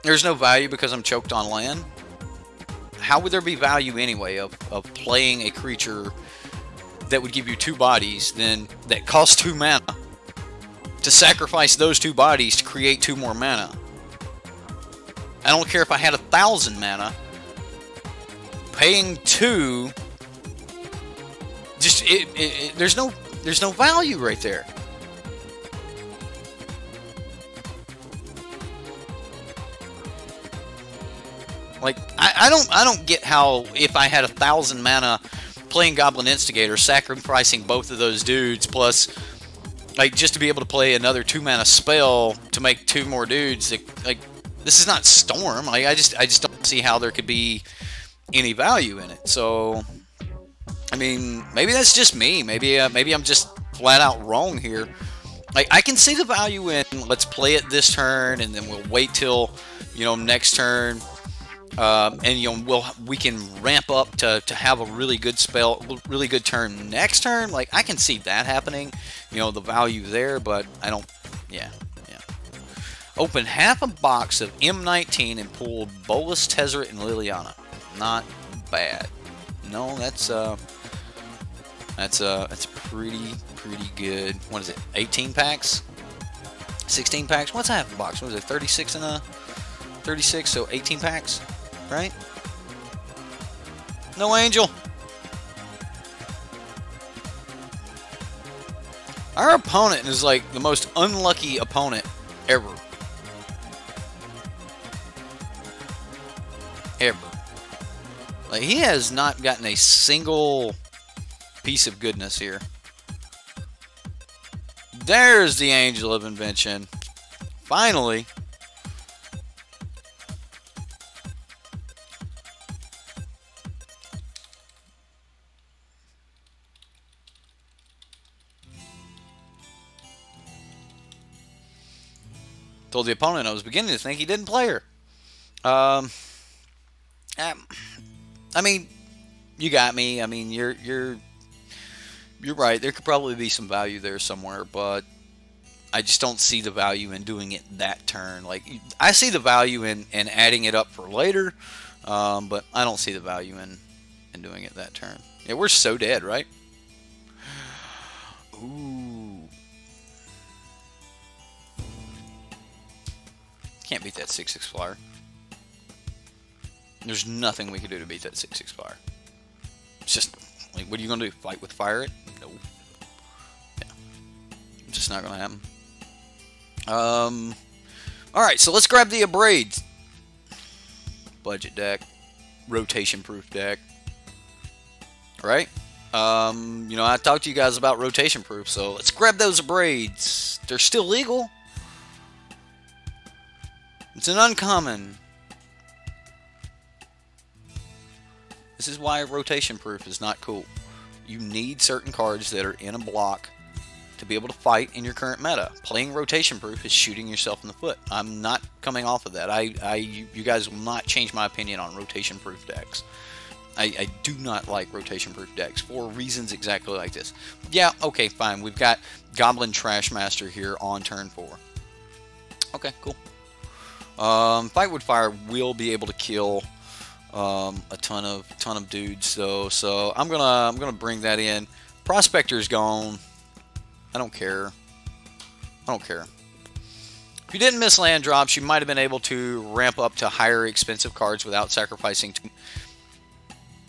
there's no value because I'm choked on land. How would there be value anyway of playing a creature that would give you 2 bodies then that costs 2 mana to sacrifice those 2 bodies to create 2 more mana? I don't care if I had 1,000 mana. Paying 2, just there's no value right there. Like, I don't get how, if I had 1,000 mana playing Goblin Instigator, sacrificing both of those dudes, plus like just to be able to play another 2 mana spell to make 2 more dudes, like this is not Storm. Like, I just don't see how there could be any value in it. So I mean, maybe that's just me. Maybe I'm just flat out wrong here. Like, I can see the value in let's play it this turn and then we'll wait till, you know, next turn. And you know, we can ramp up to have a really good spell, really good turn next turn. Like, I can see that happening, you know, the value there, but I don't. Yeah. Open half a box of M19 and pulled Bolas, Tezzeret, and Liliana. Not bad. No, that's pretty good. What is it? 18 packs, 16 packs. What's half a box? What is it? 36 and a 36, so 18 packs. Right? No Angel. Our opponent is like the most unlucky opponent ever. Like, he has not gotten a single piece of goodness here. There's the Angel of Invention. Finally. Told the opponent I was beginning to think he didn't play her. I mean, you got me. I mean, you're right. There could probably be some value there somewhere, but I just don't see the value in doing it that turn. Like, I see the value in adding it up for later, but I don't see the value in doing it that turn. Yeah, we're so dead, right? Ooh. Can't beat that 6/6 flyer. There's nothing we can do to beat that 6/6 flyer. It's just, like, what are you going to do? Fight with fire it? No. Yeah. It's just not going to happen. Alright, so let's grab the Abrades. Budget deck. Rotation proof deck. Right? You know, I talked to you guys about rotation proof, so let's grab those Abrades. They're still legal. It's an uncommon. This is why rotation proof is not cool. You need certain cards that are in a block to be able to fight in your current meta. Playing rotation proof is shooting yourself in the foot. I'm not coming off of that. You guys will not change my opinion on rotation proof decks. I do not like rotation proof decks for reasons exactly like this. Yeah, okay, fine. We've got Goblin Trashmaster here on turn 4. Okay, cool. Fight with fire will be able to kill a ton of dudes though, so I'm gonna bring that in. Prospector's gone. I don't care. I don't care. If you didn't miss land drops, you might have been able to ramp up to higher expensive cards without sacrificing too.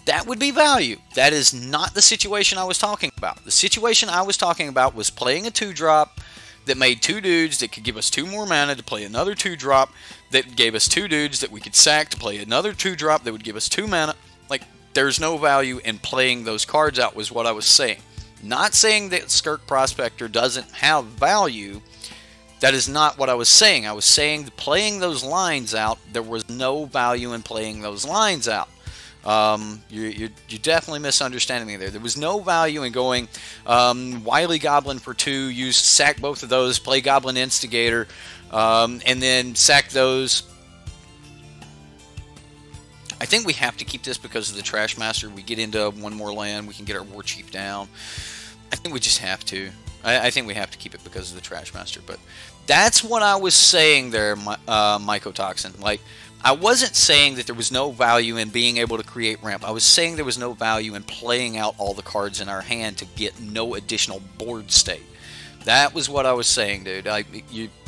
That would be value. That is not the situation I was talking about. The situation I was talking about was playing a 2-drop that made 2 dudes that could give us 2 more mana to play another 2-drop that gave us 2 dudes that we could sack to play another 2-drop that would give us 2 mana. Like, there's no value in playing those cards out was what I was saying. Not saying that Skirk Prospector doesn't have value. That is not what I was saying. I was saying that playing those lines out, there was no value in playing those lines out. You're definitely misunderstanding me there. There was no value in going Wily Goblin for 2, use sack both of those, play Goblin Instigator, and then sack those. I think we have to keep this because of the Trashmaster. We get into 1 more land, we can get our War Chief down. I think we just have to. I think we have to keep it because of the Trashmaster. But that's what I was saying there, Mycotoxin. Like, I wasn't saying that there was no value in being able to create ramp. I was saying there was no value in playing out all the cards in our hand to get no additional board state. That was what I was saying, dude.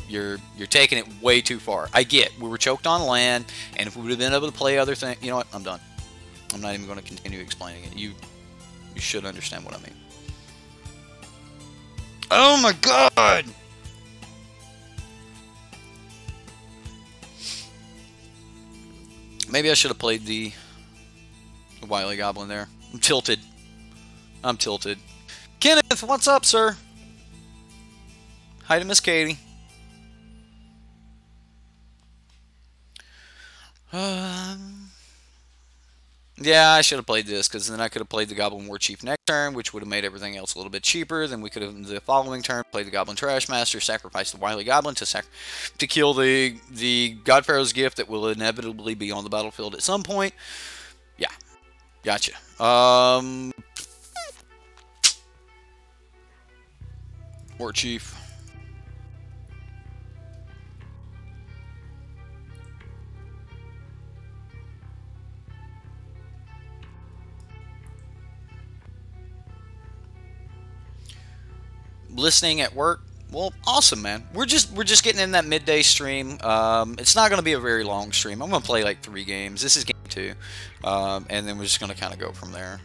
You're taking it way too far. I get we were choked on land, and if we would have been able to play other things, you know what? I'm done. I'm not even going to continue explaining it. You should understand what I mean. Oh my god! Maybe I should have played the Wily Goblin there. I'm tilted. I'm tilted. Kenneth, what's up, sir? Hi to Miss Katie. Yeah, I should have played this, because then I could have played the Goblin War Chief next turn, which would have made everything else a little bit cheaper. Then we could have, the following turn, played the Goblin Trashmaster, sacrificed the Wily Goblin to kill the God Pharaoh's Gift that will inevitably be on the battlefield at some point. Yeah, gotcha. War Chief. Listening at work. Well, awesome, man. We're just getting in that midday stream. It's not going to be a very long stream. I'm going to play like 3 games. This is game 2, and then we're just going to kind of go from there.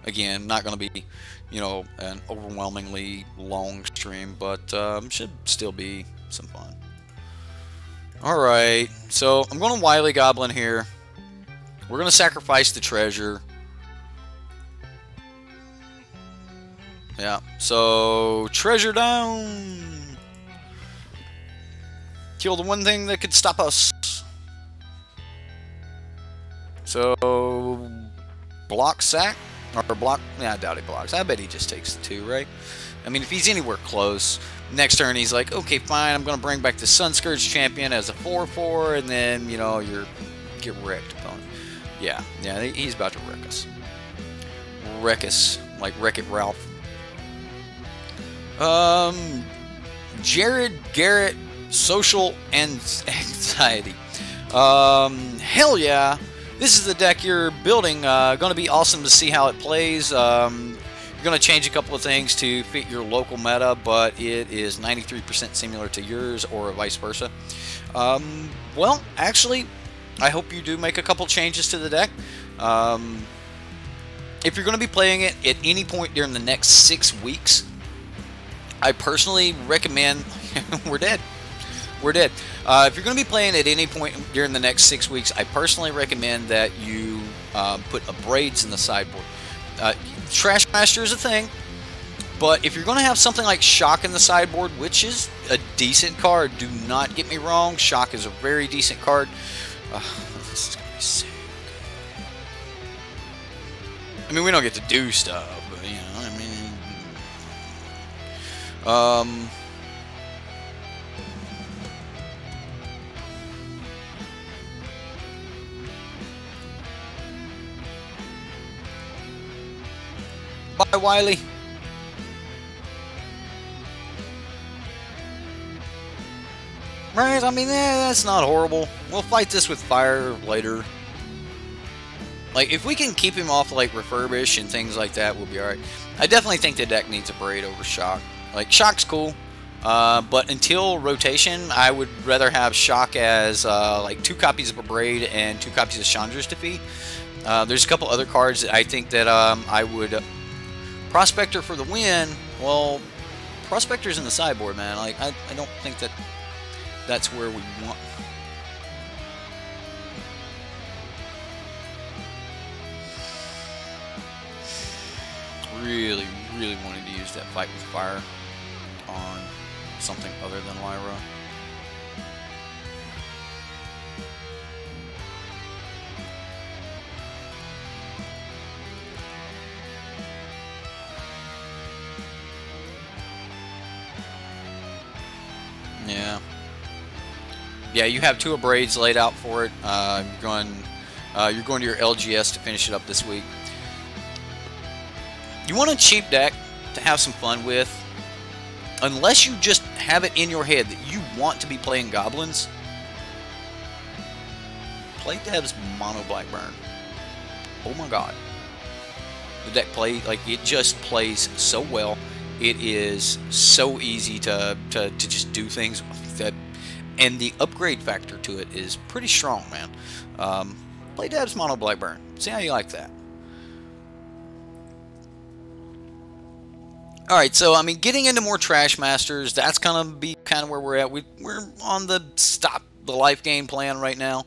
Again, not going to be, you know, an overwhelmingly long stream, but should still be some fun. All right, so I'm going to Wily Goblin here. We're going to sacrifice the treasure. Yeah, so treasure down. Kill the one thing that could stop us. So block sack or block. Yeah, I doubt he blocks. I bet he just takes the 2, right? I mean, if he's anywhere close, next turn he's like, okay, fine. I'm gonna bring back the Sun Scourge Champion as a 4/4, and then you know you're get wrecked, opponent. Yeah, he's about to wreck us. Wreck us, like Wreck-It Ralph. Jared Garrett, social anxiety. Hell yeah. This is the deck you're building. Going to be awesome to see how it plays. You're going to change a couple of things to fit your local meta, but it is 93% similar to yours or vice versa. Well, actually, I hope you do make a couple changes to the deck. If you're going to be playing it at any point during the next 6 weeks, I personally recommend... We're dead. We're dead. If you're going to be playing at any point during the next 6 weeks, I personally recommend that you put braids in the sideboard. Trash Master is a thing, but if you're going to have something like Shock in the sideboard, which is a decent card, do not get me wrong, Shock is a very decent card. This is going to be sick. I mean, we don't get to do stuff, but, you know, I mean... Bye, Wiley. Right, I mean, that's not horrible. We'll fight this with fire later. Like, if we can keep him off, like, refurbish and things like that, we'll be alright. I definitely think the deck needs a braid over Shock. Like, Shock's cool, but until rotation, I would rather have Shock as, like, 2 copies of a braid and 2 copies of Chandra's Defeat. There's a couple other cards that I think that I would... Prospector for the win. Well, Prospector's in the sideboard, man. Like, I don't think that that's where we want... Really wanted to use that Fight with Fire on something other than Lyra. Yeah, you have 2 braids laid out for it. You're going to your LGS to finish it up this week. You want a cheap deck to have some fun with, unless you just have it in your head that you want to be playing Goblins. Play Dev's Mono Blackburn. Oh my god. The deck it just plays so well. It is so easy to just do things that, and the upgrade factor to it is pretty strong, man. Play Dev's Mono Blackburn. See how you like that. Alright, so, I mean, getting into more Trash Masters, that's going to be kind of where we're at. We're on the stop the life game plan right now.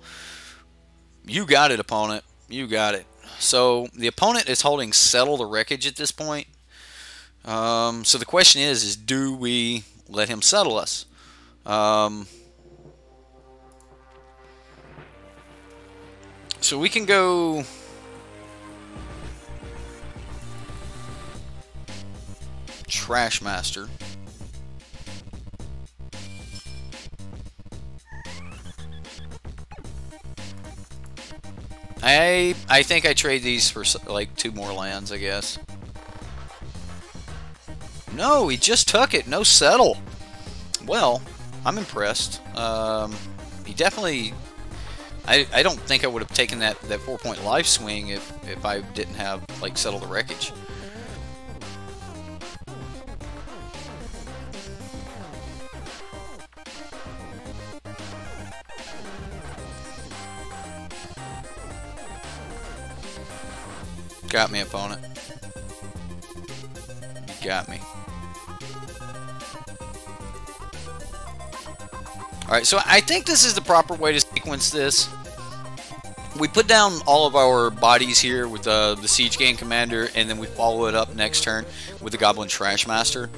You got it, opponent. You got it. So, the opponent is holding Settle the Wreckage at this point. So the question is do we let him settle us? So we can go Trash Master. I think I trade these for like 2 more lands, I guess. No, he just took it. No settle. Well, I'm impressed. He definitely... I don't think I would have taken that 4-point life swing if I didn't have, like, Settle the Wreckage. Got me, opponent. You got me. Alright, so I think this is the proper way to sequence this. We put down all of our bodies here with the Siege Gang Commander, and then we follow it up next turn with the Goblin Trash Master.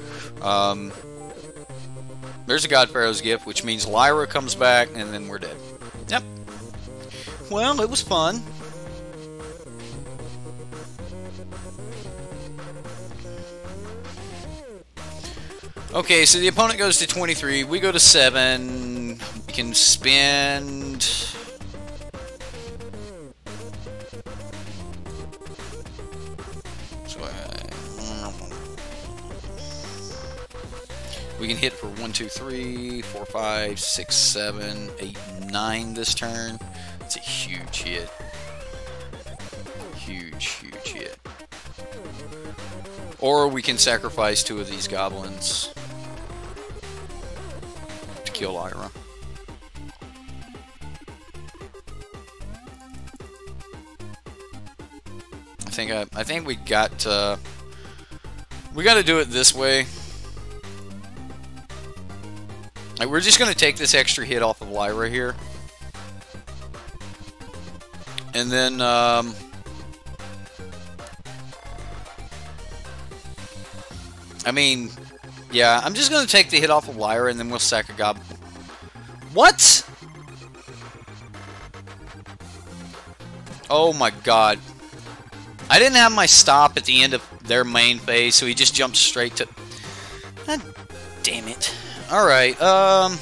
There's a God Pharaoh's Gift, which means Lyra comes back, and then we're dead. Yep. Well, it was fun. Okay, so the opponent goes to 23. We go to 7. We can spend... We can hit for 1, 2, 3, 4, 5, 6, 7, 8, 9 this turn. It's a huge hit. Huge, huge hit. Or we can sacrifice 2 of these goblins to kill Lyra. I think we got to do it this way. Like, we're just gonna take this extra hit off of Lyra here, and then I mean, yeah, I'm just gonna take the hit off of Lyra, and then we'll sack a goblin. What? Oh my god. I didn't have my stop at the end of their main phase, so he just jumped straight to... God damn it. Alright, now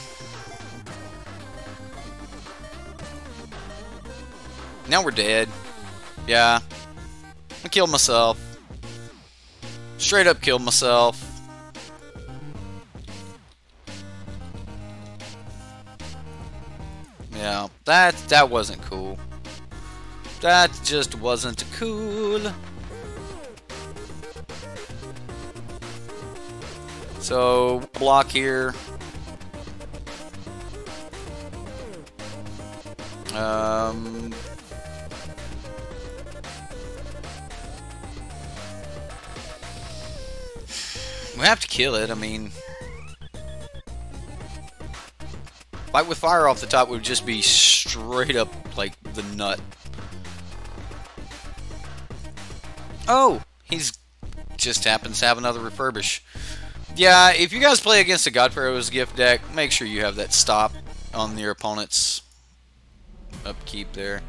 we're dead. Yeah. I killed myself. Straight up killed myself. Yeah, that wasn't cool. That just wasn't cool. So, block here. We have to kill it. I mean, fight with fire off the top would just be straight up like the nut. Oh, he's just happens to have another refurbish. Yeah, if you guys play against a God Pharaoh's Gift deck, make sure you have that stop on your opponent's upkeep there.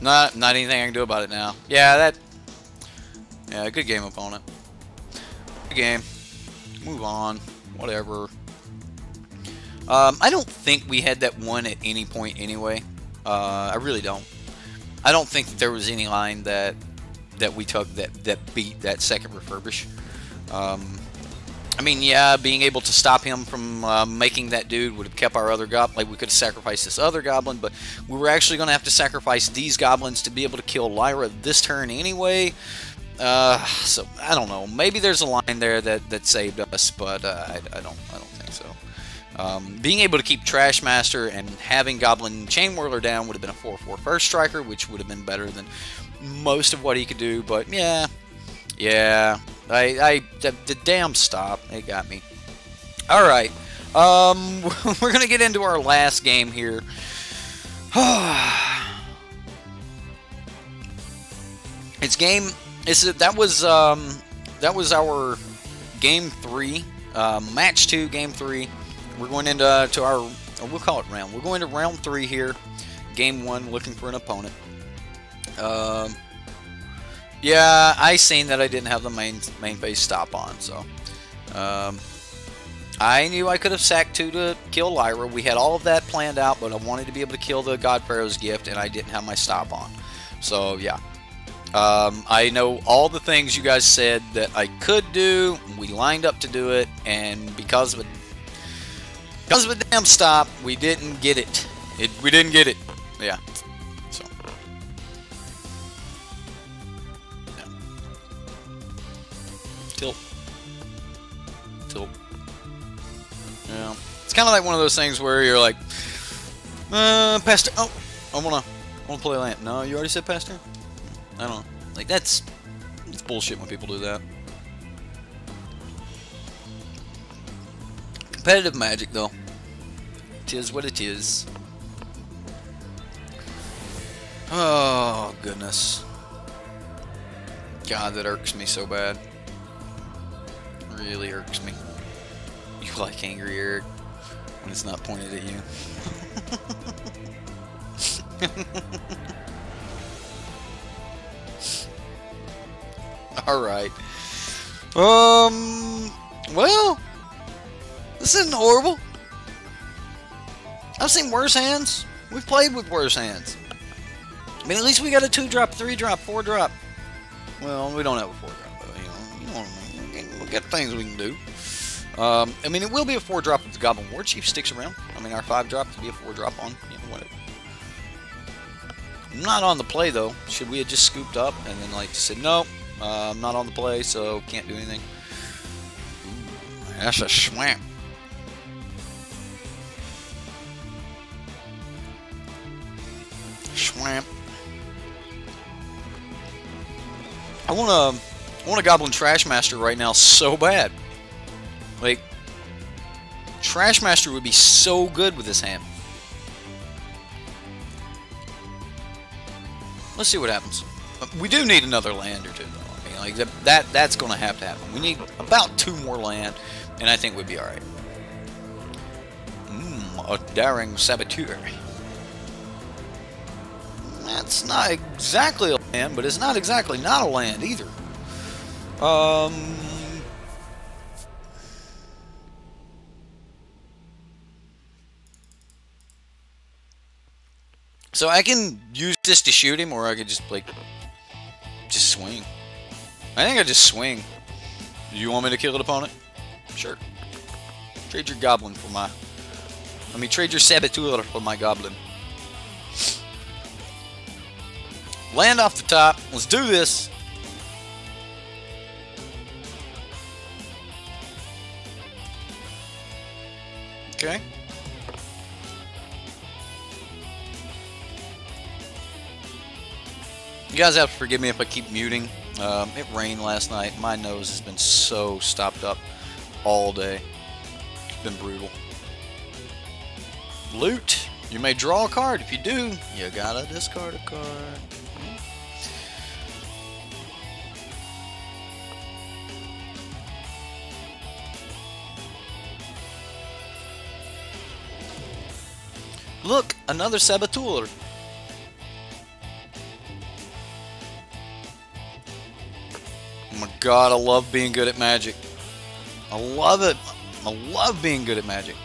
Not anything I can do about it now. Yeah, good game, opponent. Good game. Move on. Whatever. I don't think we had that one at any point anyway. I really don't. I don't think that there was any line that we took that beat that second refurbish. I mean, yeah, being able to stop him from making that dude would have kept our other goblin. Like, we could have sacrificed this other goblin, but we were actually going to have to sacrifice these goblins to be able to kill Lyra this turn anyway. So I don't know. Maybe there's a line there that saved us, but I don't think so. Being able to keep Trash Master and having Goblin Chain Whirler down would have been a 4/4 first striker, which would have been better than most of what he could do. But yeah. The damn stop, it got me. All right, we're gonna get into our last game here. That was our game 3, match 2, game 3. We're going into our, we'll call it round. We're going to round 3 here, game 1, looking for an opponent. Yeah, I seen that I didn't have the main phase stop on, so I knew I could have sacked 2 to kill Lyra. We had all of that planned out, but I wanted to be able to kill the God Pharaoh's Gift, and I didn't have my stop on. So yeah, I know all the things you guys said that I could do. We lined up to do it, and because of a damn stop, we didn't get it. We didn't get it. Yeah. Tilt. Yeah. It's kind of like one of those things where you're like, Pastor. Oh, I wanna play land. No, you already said Pastor. I don't know. Like it's bullshit when people do that. Competitive Magic, though. Tis what it is. Oh goodness. God, that irks me so bad. Really irks me. You like Angry Eric when it's not pointed at you. Alright. Well, This isn't horrible. I've seen worse hands. We've played with worse hands. I mean, at least we got a 2-drop, 3-drop, 4-drop. Well, we don't have a 4-drop, but we got things we can do. I mean, it will be a 4-drop if the Goblin War Chief sticks around. I mean, our 5-drop to be a 4-drop on, whatever. I'm not on the play, though. Should we have just scooped up and then, like, said, no, I'm not on the play, so can't do anything. Ooh, that's a swamp. Swamp. I want a Goblin Trashmaster right now so bad. Like, Trashmaster would be so good with this hand. Let's see what happens. We do need another land or two, though. I mean, like that's going to happen. We need about 2 more land, and I think we'd be all right. A daring saboteur. That's not exactly a land, but it's not exactly not a land either. So I can use this to shoot him, or I could just like just swing. I think I just swing. Do you want me to kill an opponent? Sure. Trade your Goblin for my... trade your Saboteur for my Goblin. Land off the top. Let's do this. Okay. You guys have to forgive me if I keep muting. It rained last night. My nose has been so stopped up all day. It's been brutal. Loot. You may draw a card. If you do, you gotta discard a card. Look, another Saboteur. Oh my god, I love being good at Magic. I love it. I love being good at Magic.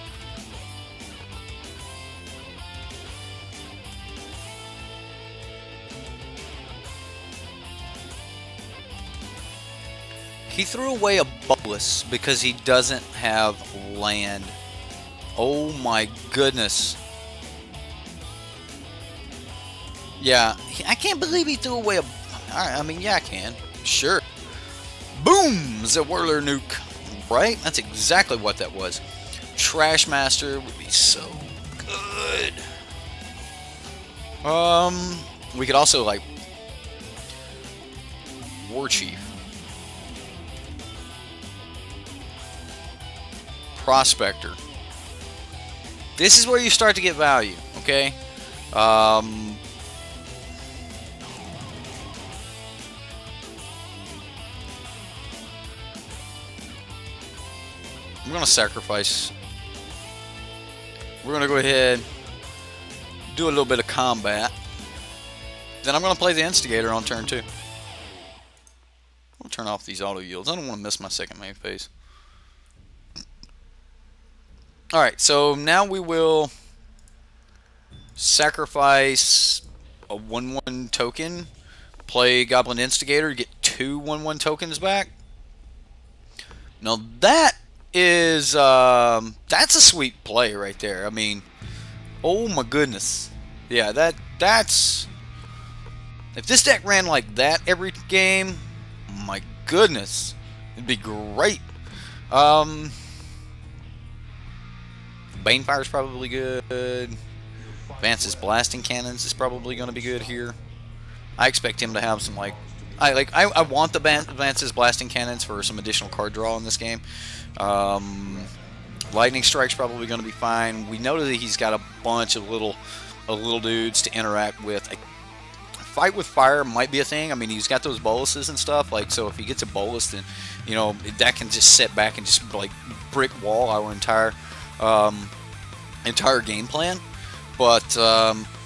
He threw away a bolus because he doesn't have land. Oh my goodness. Yeah, I can't believe he threw away a... Alright, I mean, yeah, I can. Sure. Boom! The Whirler Nuke. Right? That's exactly what that was. Trashmaster would be so good. We could also, like... War Chief. Prospector. This is where you start to get value, okay? I'm going to sacrifice. We're going to go ahead, do a little bit of combat. Then I'm going to play the Instigator on turn 2. I'm going to turn off these auto yields. I don't want to miss my second main phase. Alright, so now we will sacrifice a 1/1 token, play Goblin Instigator, get 2 1/1 tokens back. Now that is that's a sweet play right there. I mean, oh my goodness. Yeah, that's if this deck ran like that every game, my goodness, it'd be great. Banefire's probably good. Vance's Blasting Cannons is probably going to be good here. I expect him to have some I want the Vance's Blasting Cannons for some additional card draw in this game. Lightning Strike's probably going to be fine. We know that he's got a bunch of little dudes to interact with. Fight with Fire might be a thing. I mean, he's got those boluses and stuff. Like, so if he gets a bolus, then that can just sit back and just like brick wall our entire game plan. But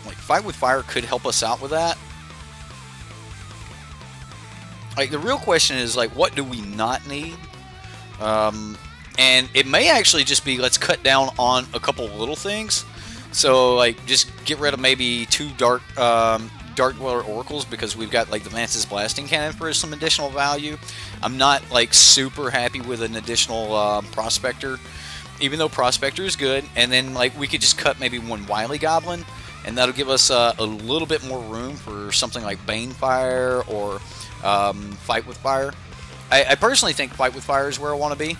like Fight with Fire could help us out with that. Like, the real question is, like, what do we not need? And it may actually just be, let's cut down on a couple little things. So, like, just get rid of maybe 2 Dark Dweller Oracles, because we've got, like, the Vance's Blasting Cannon for some additional value. I'm not, like, super happy with an additional Prospector, even though Prospector is good. And then, like, we could just cut maybe 1 Wily Goblin, and that'll give us a little bit more room for something like Banefire or Fight with Fire. I personally think Fight with Fire is where I want to be.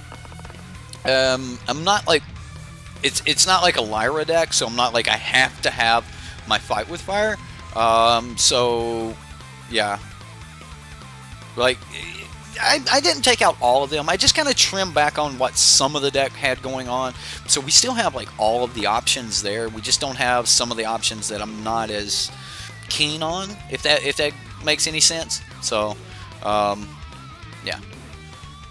I'm not like, it's not like a Lyra deck, so I'm not like I have to have my Fight with Fire. So yeah, like I didn't take out all of them. I just kind of trimmed back on what some of the deck had going on. So we still have like all of the options there. We just don't have some of the options that I'm not as keen on, if that makes any sense. So yeah.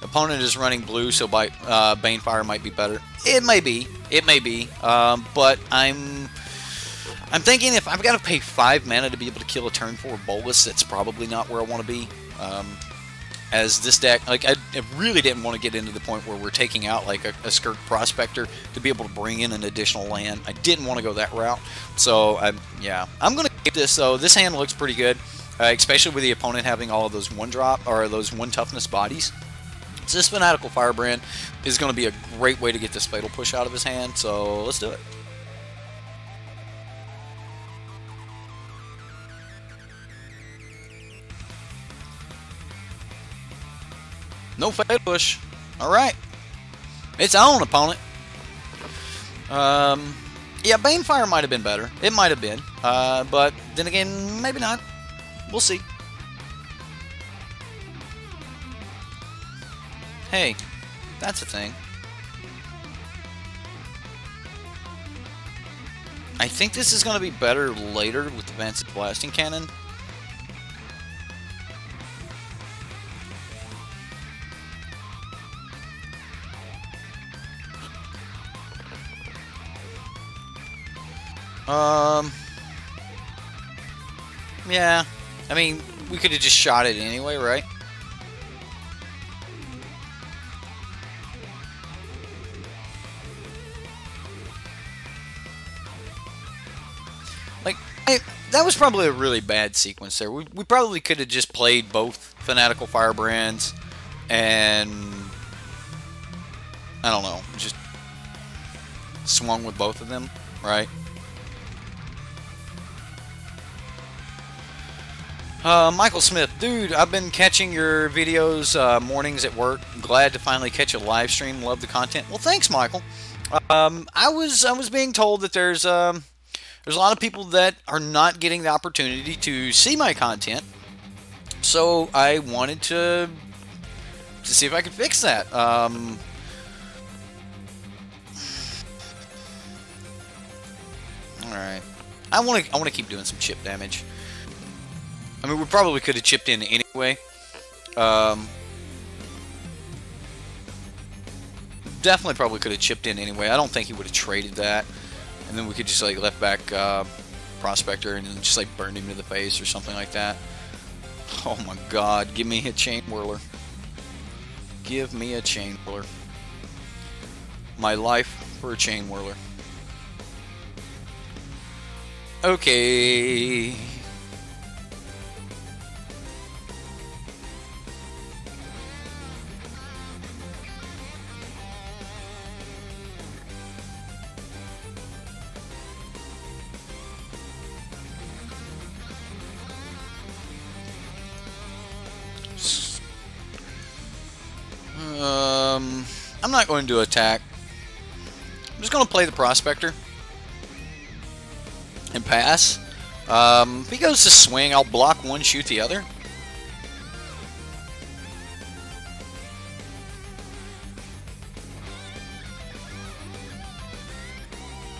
Opponent is running blue, so Banefire might be better. It may be, but I'm thinking if I've got to pay 5 mana to be able to kill a turn 4 Bolus, that's probably not where I want to be. As this deck, like, I really didn't want to get into the point where we're taking out like a Skirk Prospector to be able to bring in an additional land. I didn't want to go that route, so yeah, I'm gonna keep this. So this hand looks pretty good, especially with the opponent having all of those 1-drop or those 1-toughness bodies. So this Fanatical Firebrand is going to be a great way to get this Fatal Push out of his hand, so let's do it. No Fatal Push. Alright. It's on, opponent. Yeah, Banefire might have been better. It might have been. But then again, maybe not. We'll see. Hey, that's a thing. I think this is going to be better later with the Vance's Blasting Cannon. Yeah, I mean, we could have just shot it anyway, right? Like, that was probably a really bad sequence there. We probably could have just played both Fanatical Firebrands and, I don't know, just swung with both of them, right? Michael Smith, dude, I've been catching your videos mornings at work. Glad to finally catch a live stream. Love the content. Well, thanks, Michael. I was being told that there's a lot of people that are not getting the opportunity to see my content, so I wanted to see if I could fix that. All right, I want to keep doing some chip damage. I mean, we probably could have chipped in anyway. Definitely probably could have chipped in anyway. I don't think he would have traded that. And then we could just like left back Prospector and then just like burned him to the face or something like that. Oh my god, give me a Chain Whirler. Give me a Chain Whirler. My life for a Chain Whirler. Okay. I'm not going to attack. I'm just going to play the Prospector and pass. If he goes to swing, I'll block one, shoot the other.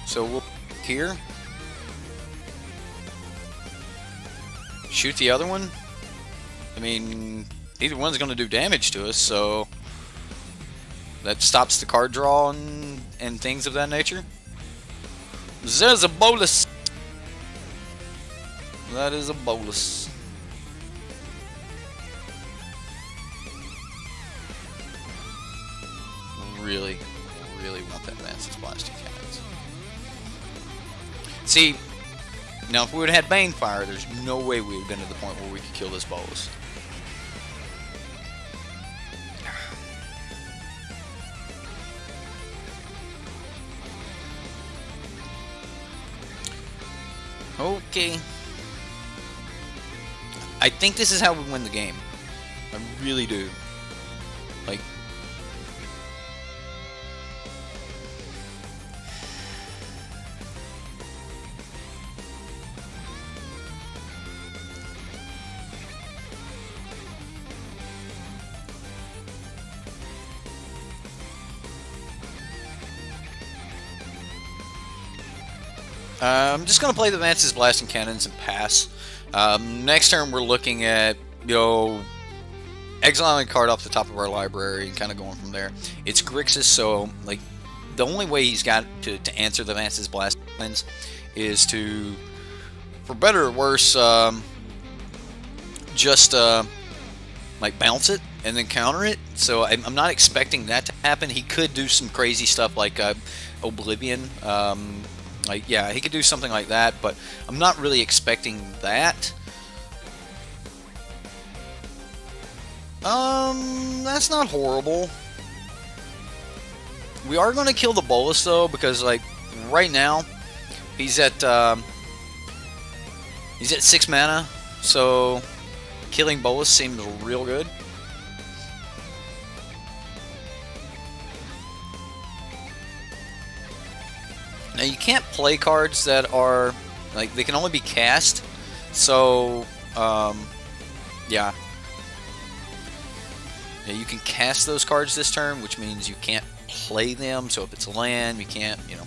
So we'll here. Shoot the other one. I mean, either one's going to do damage to us, so that stops the card draw and things of that nature. There's a bolus. That is a bolus. really, really want that Mantis Blasting Cannons. See, now if we would have had Banefire, there's no way we would have been to the point where we could kill this boss. Okay. I think this is how we win the game. I really do. Like, I'm just going to play the Mantis Blasting Cannons and pass. Next turn we're looking at, you know, exiling a card off the top of our library and kind of going from there. It's Grixis, so like the only way he's got to answer the Mantis Blasting Cannons is to, for better or worse, just like bounce it and then counter it. So I'm not expecting that to happen. He could do some crazy stuff like Oblivion. Like, yeah, he could do something like that, but I'm not really expecting that. That's not horrible. We are going to kill the Bolus, though, because, like, right now, he's at 6 mana, so killing Bolus seems real good. Now, you can't play cards that are, like, they can only be cast, so, yeah. Yeah, you can cast those cards this turn, which means you can't play them, so if it's a land, you can't, you know.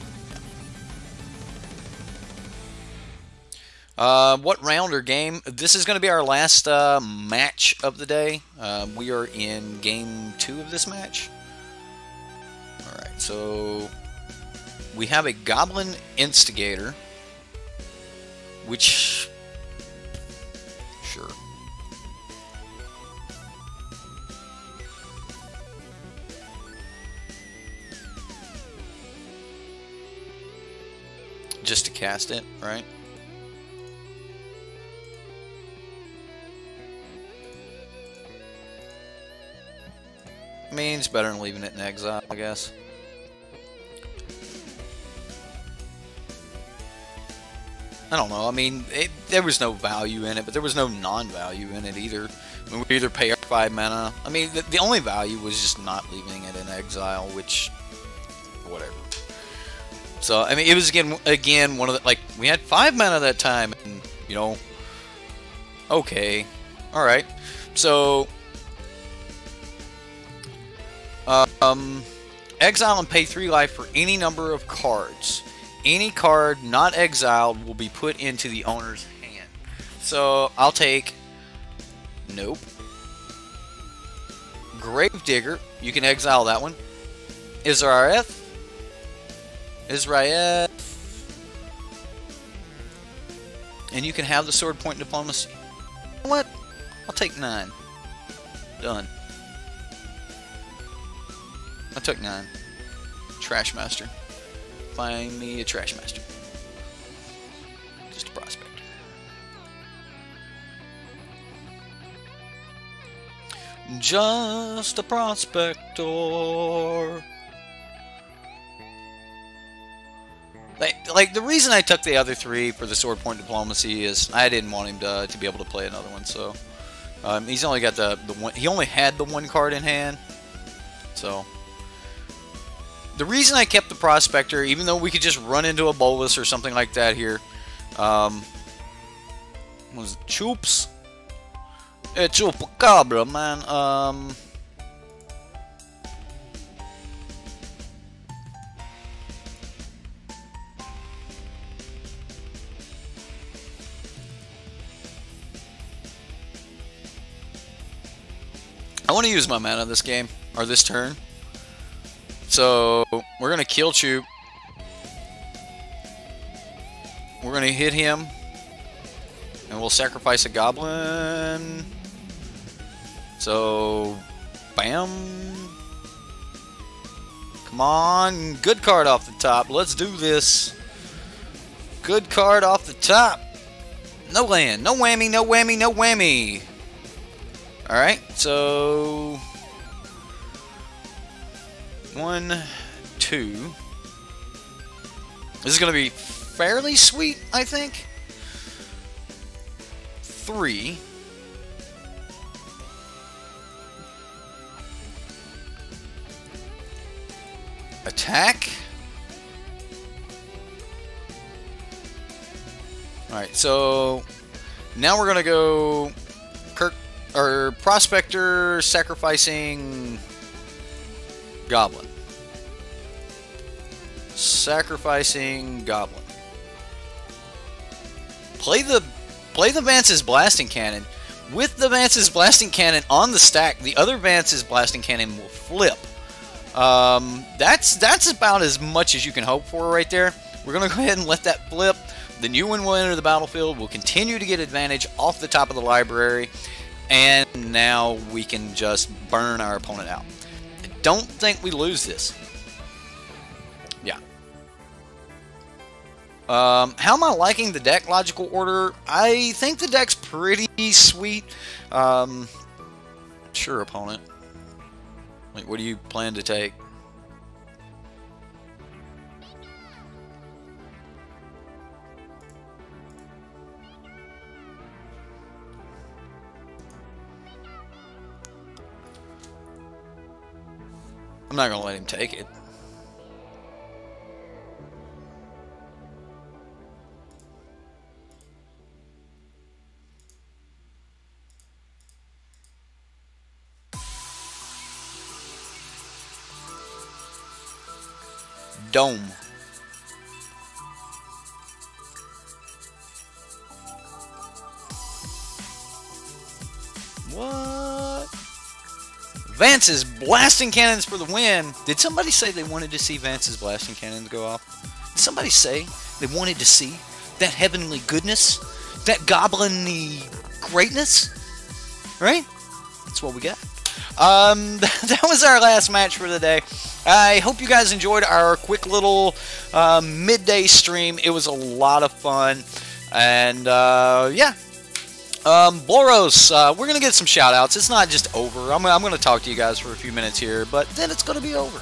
Yeah. What round or game? This is going to be our last match of the day. We are in game 2 of this match. Alright, so we have a Goblin Instigator, which, sure. Just to cast it, right? I mean, it's better than leaving it in exile, I guess. I don't know. I mean, there was no value in it, but there was no non-value in it either. I mean, we either pay our 5 mana. I mean, the only value was just not leaving it in exile, which, whatever. So, I mean, it was again one of the, like, we had 5 mana that time, and, you know, okay, alright. So, exile and pay 3 life for any number of cards. Any card not exiled will be put into the owner's hand. So, I'll take, nope. Gravedigger, you can exile that one. Israeth. And you can have the Sword Point Diplomacy. You know what? I'll take 9. Done. I took 9. Trash Master. Find me a Trash Master. Just a prospect. Just a prospector. Like the reason I took the other 3 for the Sword Point Diplomacy is I didn't want him to be able to play another one. So he's only got the one. He only had the 1 card in hand. So the reason I kept the Prospector, even though we could just run into a Bolus or something like that here, was it Choops? It's Chupacabra, man. I want to use my mana this game, or this turn. So, we're going to kill Choop. We're going to hit him. And we'll sacrifice a Goblin. So, bam. Come on. Good card off the top. Let's do this. Good card off the top. No land. No whammy, no whammy, no whammy. Alright, so 1, 2. This is going to be fairly sweet, I think. 3. Attack. Alright, so now we're going to go Prospector sacrificing Goblin. Sacrificing Goblin. Play the Vance's Blasting Cannon. With the Vance's Blasting Cannon on the stack, the other Vance's Blasting Cannon will flip. That's about as much as you can hope for right there. We're going to go ahead and let that flip. The new one will enter the battlefield. We'll continue to get advantage off the top of the library. And now we can just burn our opponent out. I don't think we lose this. Yeah. How am I liking the deck logical order? I think the deck's pretty sweet. Sure, opponent. Like, what do you plan to take? I'm not going to let him take it. Dome. What? Vance's Blasting Cannons for the win. Did somebody say they wanted to see Vance's Blasting Cannons go off? Did somebody say they wanted to see that heavenly goodness? That goblin-y greatness? Right? That's what we got. That was our last match for the day. I hope you guys enjoyed our quick little midday stream. It was a lot of fun. And, yeah. Boros, we're going to get some shout-outs. It's not just over. I'm going to talk to you guys for a few minutes here, but then it's going to be over.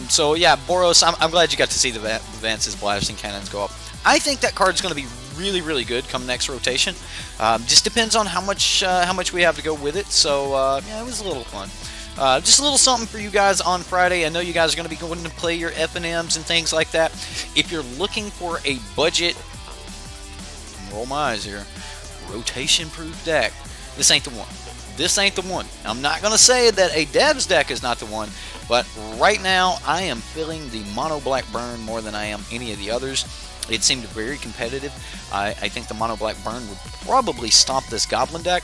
So, yeah, Boros, I'm glad you got to see the Vance's Blasting Cannons go up. I think that card's going to be really, really good come next rotation. Just depends on how much we have to go with it. So, yeah, it was a little fun. Just a little something for you guys on Friday. I know you guys are going to be going to play your F&Ms and things like that. If you're looking for a budget, roll my eyes here, Rotation Proof deck, this ain't the one. This ain't the one. I'm not going to say that a Devs deck is not the one, but right now I am feeling the Mono Black Burn more than I am any of the others. It seemed very competitive. I think the Mono Black Burn would probably stomp this Goblin deck,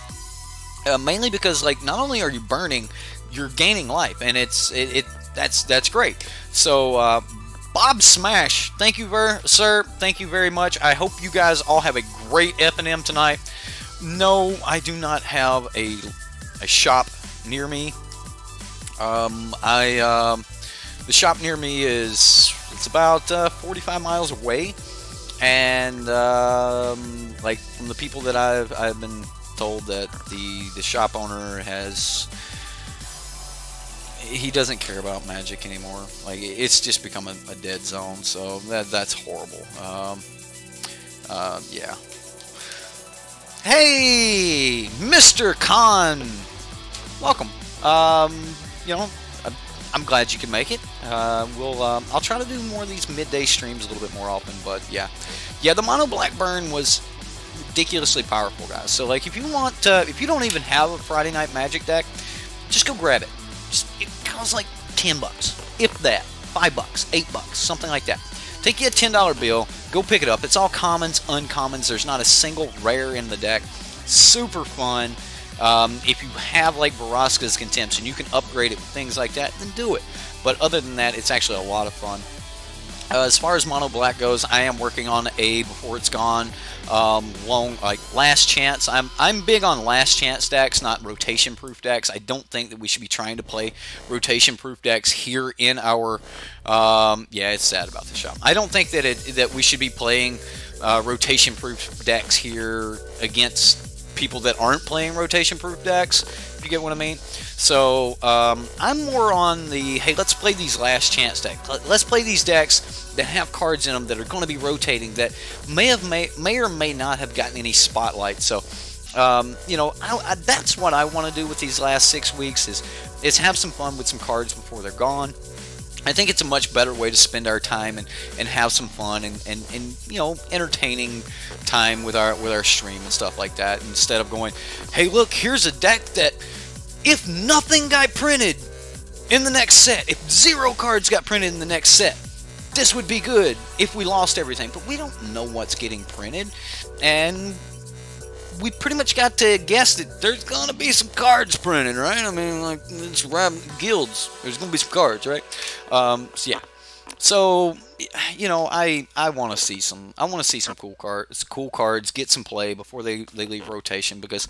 mainly because, like, not only are you burning, you're gaining life, and that's great. So, Bob Smash, thank you, sir. Thank you very much. I hope you guys all have a great F&M tonight. No, I do not have a shop near me. The shop near me it's about 45 miles away, and like, from the people that I've been told that the shop owner he doesn't care about Magic anymore. Like, it's just become a dead zone, so that's horrible. Yeah. Hey, Mr. Khan, welcome. You know, I'm glad you can make it. I'll try to do more of these midday streams a little bit more often, but yeah, the Mono Black Burn was ridiculously powerful, guys. So, like, if you want, if you don't even have a Friday Night Magic deck, just go grab it. It costs like $10, if that, $5, $8, something like that. Take you a $10 bill, go pick it up. It's all commons, uncommons. There's not a single rare in the deck. Super fun. If you have, like, Vraska's Contempts and you can upgrade it with things like that, then do it. But other than that, it's actually a lot of fun. As far as mono black goes, I am working on a before it's gone like last chance. I'm big on last chance decks, not rotation proof decks. I don't think that we should be trying to play rotation proof decks here in our yeah, it's sad about the shop. I don't think that that we should be playing rotation proof decks here against people that aren't playing rotation proof decks, if you get what I mean. So I'm more on the, hey, let's play these last chance decks. Let's play these decks that have cards in them that are going to be rotating, that may or may not have gotten any spotlight. So you know, that's what I want to do with these last 6 weeks, is have some fun with some cards before they're gone. I think it's a much better way to spend our time and have some fun and you know, entertaining time with our stream and stuff like that, instead of going, hey, look, here's a deck that if nothing got printed in the next set, if 0 cards got printed in the next set, this would be good if we lost everything. But we don't know what's getting printed, and we pretty much got to guess that there's going to be some cards printed, right? I mean, like, it's guilds. There's going to be some cards, right? So, yeah. So, you know, I want to see some. I want to see some cool cards get some play before they leave rotation, because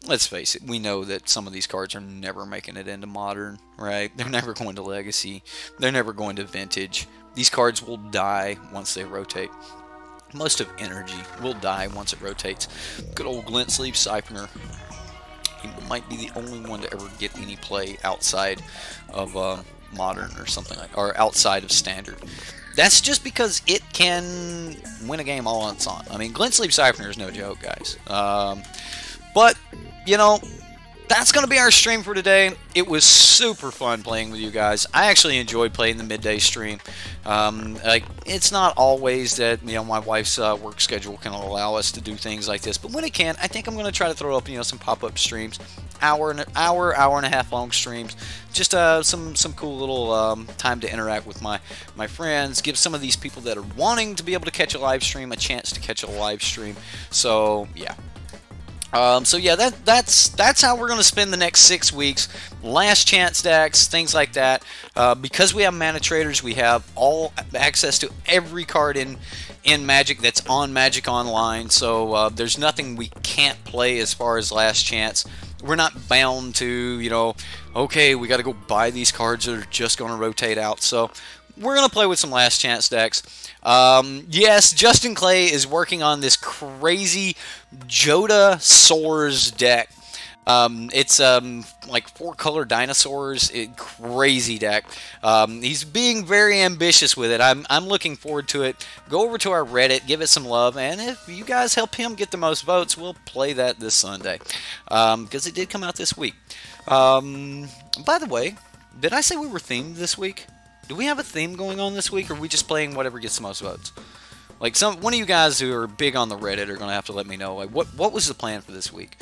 let's face it, we know that some of these cards are never making it into Modern, right? They're never going to Legacy. They're never going to Vintage. These cards will die once they rotate. Most of Energy will die once it rotates. Good old Glint Sleeve Siphoner. He might be the only one to ever get any play outside of Modern or something like, or outside of Standard. That's just because it can win a game all on its own. I mean, Glint Sleeve Siphoner is no joke, guys. But, you know, that's going to be our stream for today. It was super fun playing with you guys. I actually enjoyed playing the midday stream. Like, it's not always that, you know, my wife's work schedule can allow us to do things like this, but when it can, I think I'm going to try to throw up, you know, some pop-up streams, hour and a half long streams, just some cool little time to interact with my friends, give some of these people that are wanting to be able to catch a live stream a chance to catch a live stream. So yeah. So yeah, that's how we're going to spend the next 6 weeks. Last chance decks, things like that. Because we have manatraders, we have all access to every card in Magic that's on Magic Online. So there's nothing we can't play as far as last chance. We're not bound to, you know, okay, we got to go buy these cards that are just going to rotate out. So we're going to play with some last chance decks. Yes, Justin Clay is working on this crazy Joda Soars deck. It's like 4-color dinosaurs, crazy deck. He's being very ambitious with it. I'm looking forward to it. Go over to our Reddit, give it some love, and if you guys help him get the most votes, we'll play that this Sunday, because it did come out this week. By the way, did I say we were themed this week? Do we have a theme going on this week, or are we just playing whatever gets the most votes? Like, one of you guys who are big on the Reddit are going to have to let me know, like, what was the plan for this week?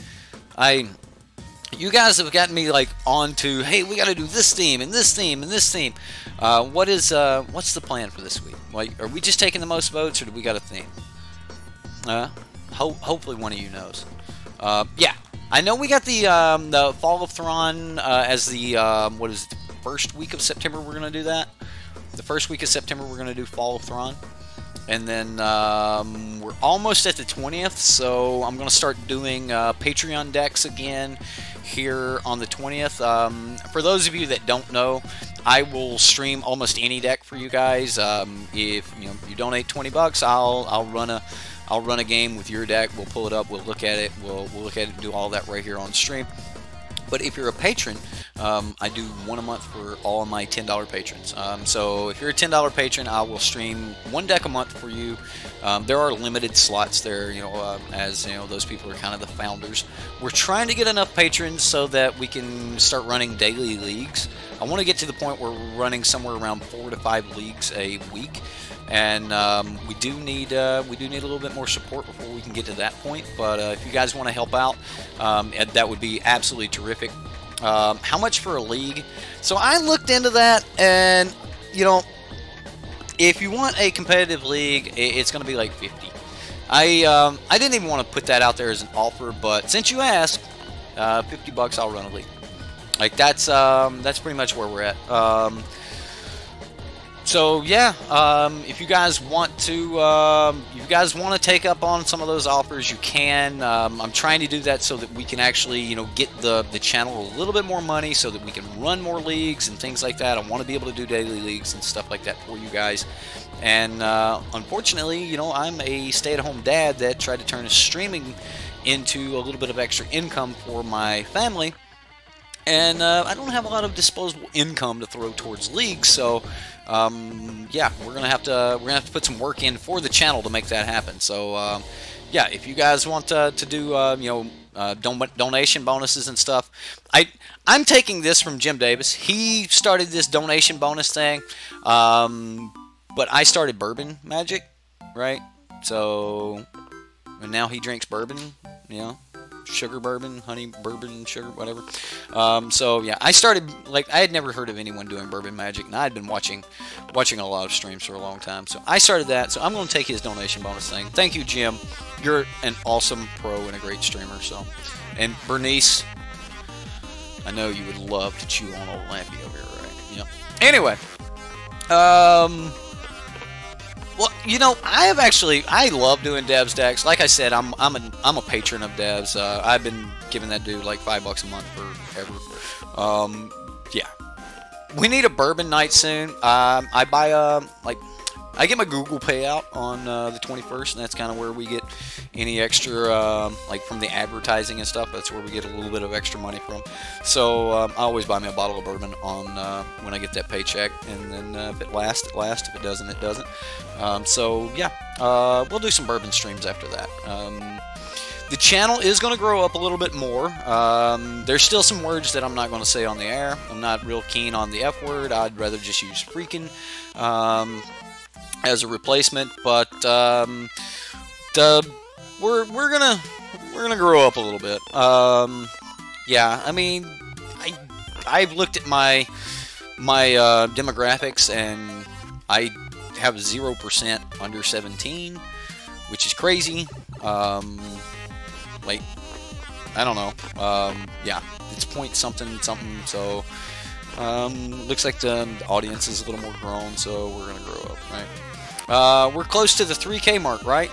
You guys have gotten me, like, onto, hey, we got to do this theme, and this theme, and this theme. What's the plan for this week? Like, are we just taking the most votes, or do we got a theme? Hopefully one of you knows. Yeah, I know we got the Fall of Thrawn as the, what is it, the first week of September we're going to do that. The first week of September we're going to do Fall of Thrawn. And then we're almost at the 20th, so I'm going to start doing Patreon decks again here on the 20th. For those of you that don't know, I will stream almost any deck for you guys. If you donate $20, I'll run a game with your deck. We'll pull it up. We'll look at it. We'll look at it and do all that right here on stream. But if you're a patron, I do one a month for all of my $10 patrons. So if you're a $10 patron, I will stream one deck a month for you. There are limited slots there, as those people are kind of the founders. We're trying to get enough patrons so that we can start running daily leagues. I want to get to the point where we're running somewhere around 4 to 5 leagues a week. And we do need a little bit more support before we can get to that point. But if you guys want to help out, that would be absolutely terrific. How much for a league? So I looked into that, and if you want a competitive league, it's going to be like $50. I didn't even want to put that out there as an offer, but since you asked, $50 I'll run a league. Like that's pretty much where we're at. So yeah, if you guys want to take up on some of those offers, you can. I'm trying to do that so that we can actually, you know, get the channel a little bit more money, so that we can run more leagues and things like that. I want to be able to do daily leagues and stuff like that for you guys. And unfortunately, you know, I'm a stay-at-home dad that tried to turn his streaming into a little bit of extra income for my family. And I don't have a lot of disposable income to throw towards leagues, so yeah, we're gonna have to put some work in for the channel to make that happen. So yeah, if you guys want to do you know, donation bonuses and stuff, I'm taking this from Jim Davis. He started this donation bonus thing, but I started bourbon magic, right? So and now he drinks bourbon, you know. Sugar bourbon, honey bourbon, sugar, whatever. So yeah, I started, like, I had never heard of anyone doing bourbon magic, and I had been watching a lot of streams for a long time. So I started that. So I'm going to take his donation bonus thing. Thank you, Jim. You're an awesome pro and a great streamer. So, and Bernice, I know you would love to chew on old Lampy over here, right? Yeah. Anyway, well, you know, I love doing Devs decks. Like I said, I'm a patron of Devs. I've been giving that dude like $5 a month forever. Yeah, we need a bourbon night soon. I buy I get my Google payout on the 21st, and that's kind of where we get any extra, like from the advertising and stuff. That's where we get a little bit of extra money from. So I always buy me a bottle of bourbon on when I get that paycheck, and then if it lasts, it lasts. If it doesn't, it doesn't. So yeah, we'll do some bourbon streams after that. The channel is going to grow up a little bit more. There's still some words that I'm not going to say on the air. I'm not real keen on the F word. I'd rather just use freaking as a replacement. But we're gonna grow up a little bit. Yeah, I mean, I've looked at my demographics, and I have 0% under 17, which is crazy. Like, I don't know. Yeah, it's point something something. So looks like the audience is a little more grown, so we're gonna grow up, right? We're close to the 3K mark, right?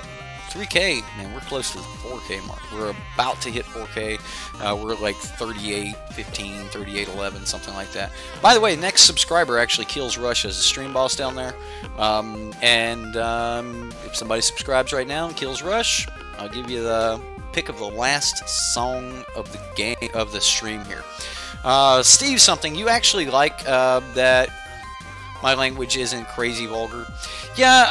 3K, man, we're close to the 4K mark. We're about to hit 4K. We're at like 38:15, 38:11, something like that. By the way, next subscriber actually kills Rush as a stream boss down there. If somebody subscribes right now and kills Rush, I'll give you the pick of the last song of the game of the stream here. Steve, something you actually like that my language isn't crazy vulgar. Yeah,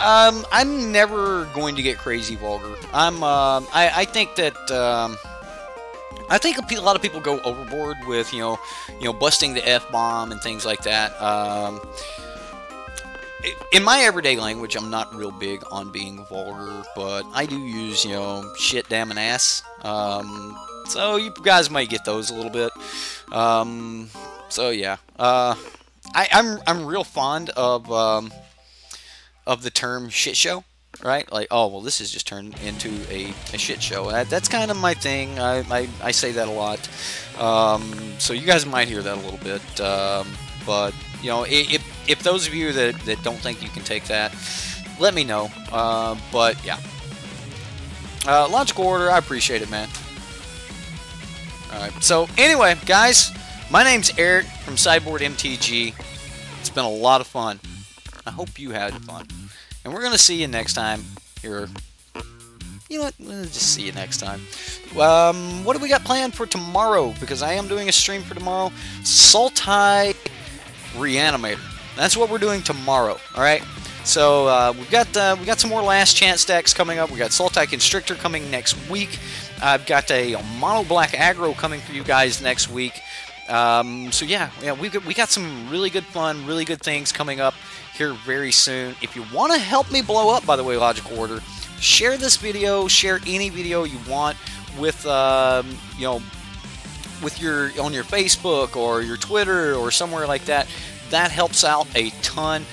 I'm never going to get crazy vulgar. I think that I think a lot of people go overboard with you know busting the F-bomb and things like that. In my everyday language, I'm not real big on being vulgar, but I do use shit, damn, and ass. So you guys might get those a little bit. So yeah, I'm real fond of the term shit show, right? Like, oh well, this has just turned into a shit show. That's kind of my thing. I say that a lot. So you guys might hear that a little bit, but you know, if those of you that don't think you can take that, let me know. But yeah, logical order, I appreciate it, man. Alright, so anyway, guys, my name's Eric from SideboardMTG. It's been a lot of fun. I hope you had fun. And we're going to see you next time here. You know what? We'll just see you next time. What do we got planned for tomorrow? Because I am doing a stream for tomorrow. Sultai Reanimator. That's what we're doing tomorrow. Alright? So we got some more last chance decks coming up. We got Sultai Constrictor coming next week. I've got a mono black aggro coming for you guys next week. So yeah, we got some really good fun, really good things coming up here very soon. If you want to help me blow up, by the way, logical order, share this video, share any video you want with you know, with on your Facebook or your Twitter or somewhere like that. That helps out a ton.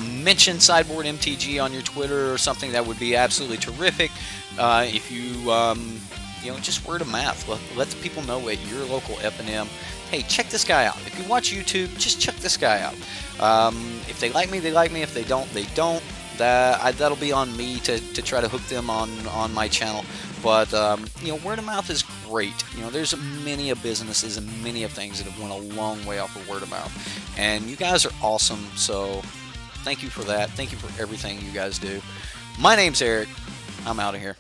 Mention SideboardMTG on your Twitter or something. That would be absolutely terrific. If you you know, just word of mouth. Let the people know at your local F&M, hey, check this guy out. If you watch YouTube, just check this guy out. If they like me, they like me. If they don't, they don't. That'll be on me to try to hook them on my channel. But you know, word of mouth is great. You know, there's many of businesses and many of things that have went a long way off of word of mouth, and you guys are awesome. So thank you for that. Thank you for everything you guys do. My name's Eric. I'm out of here.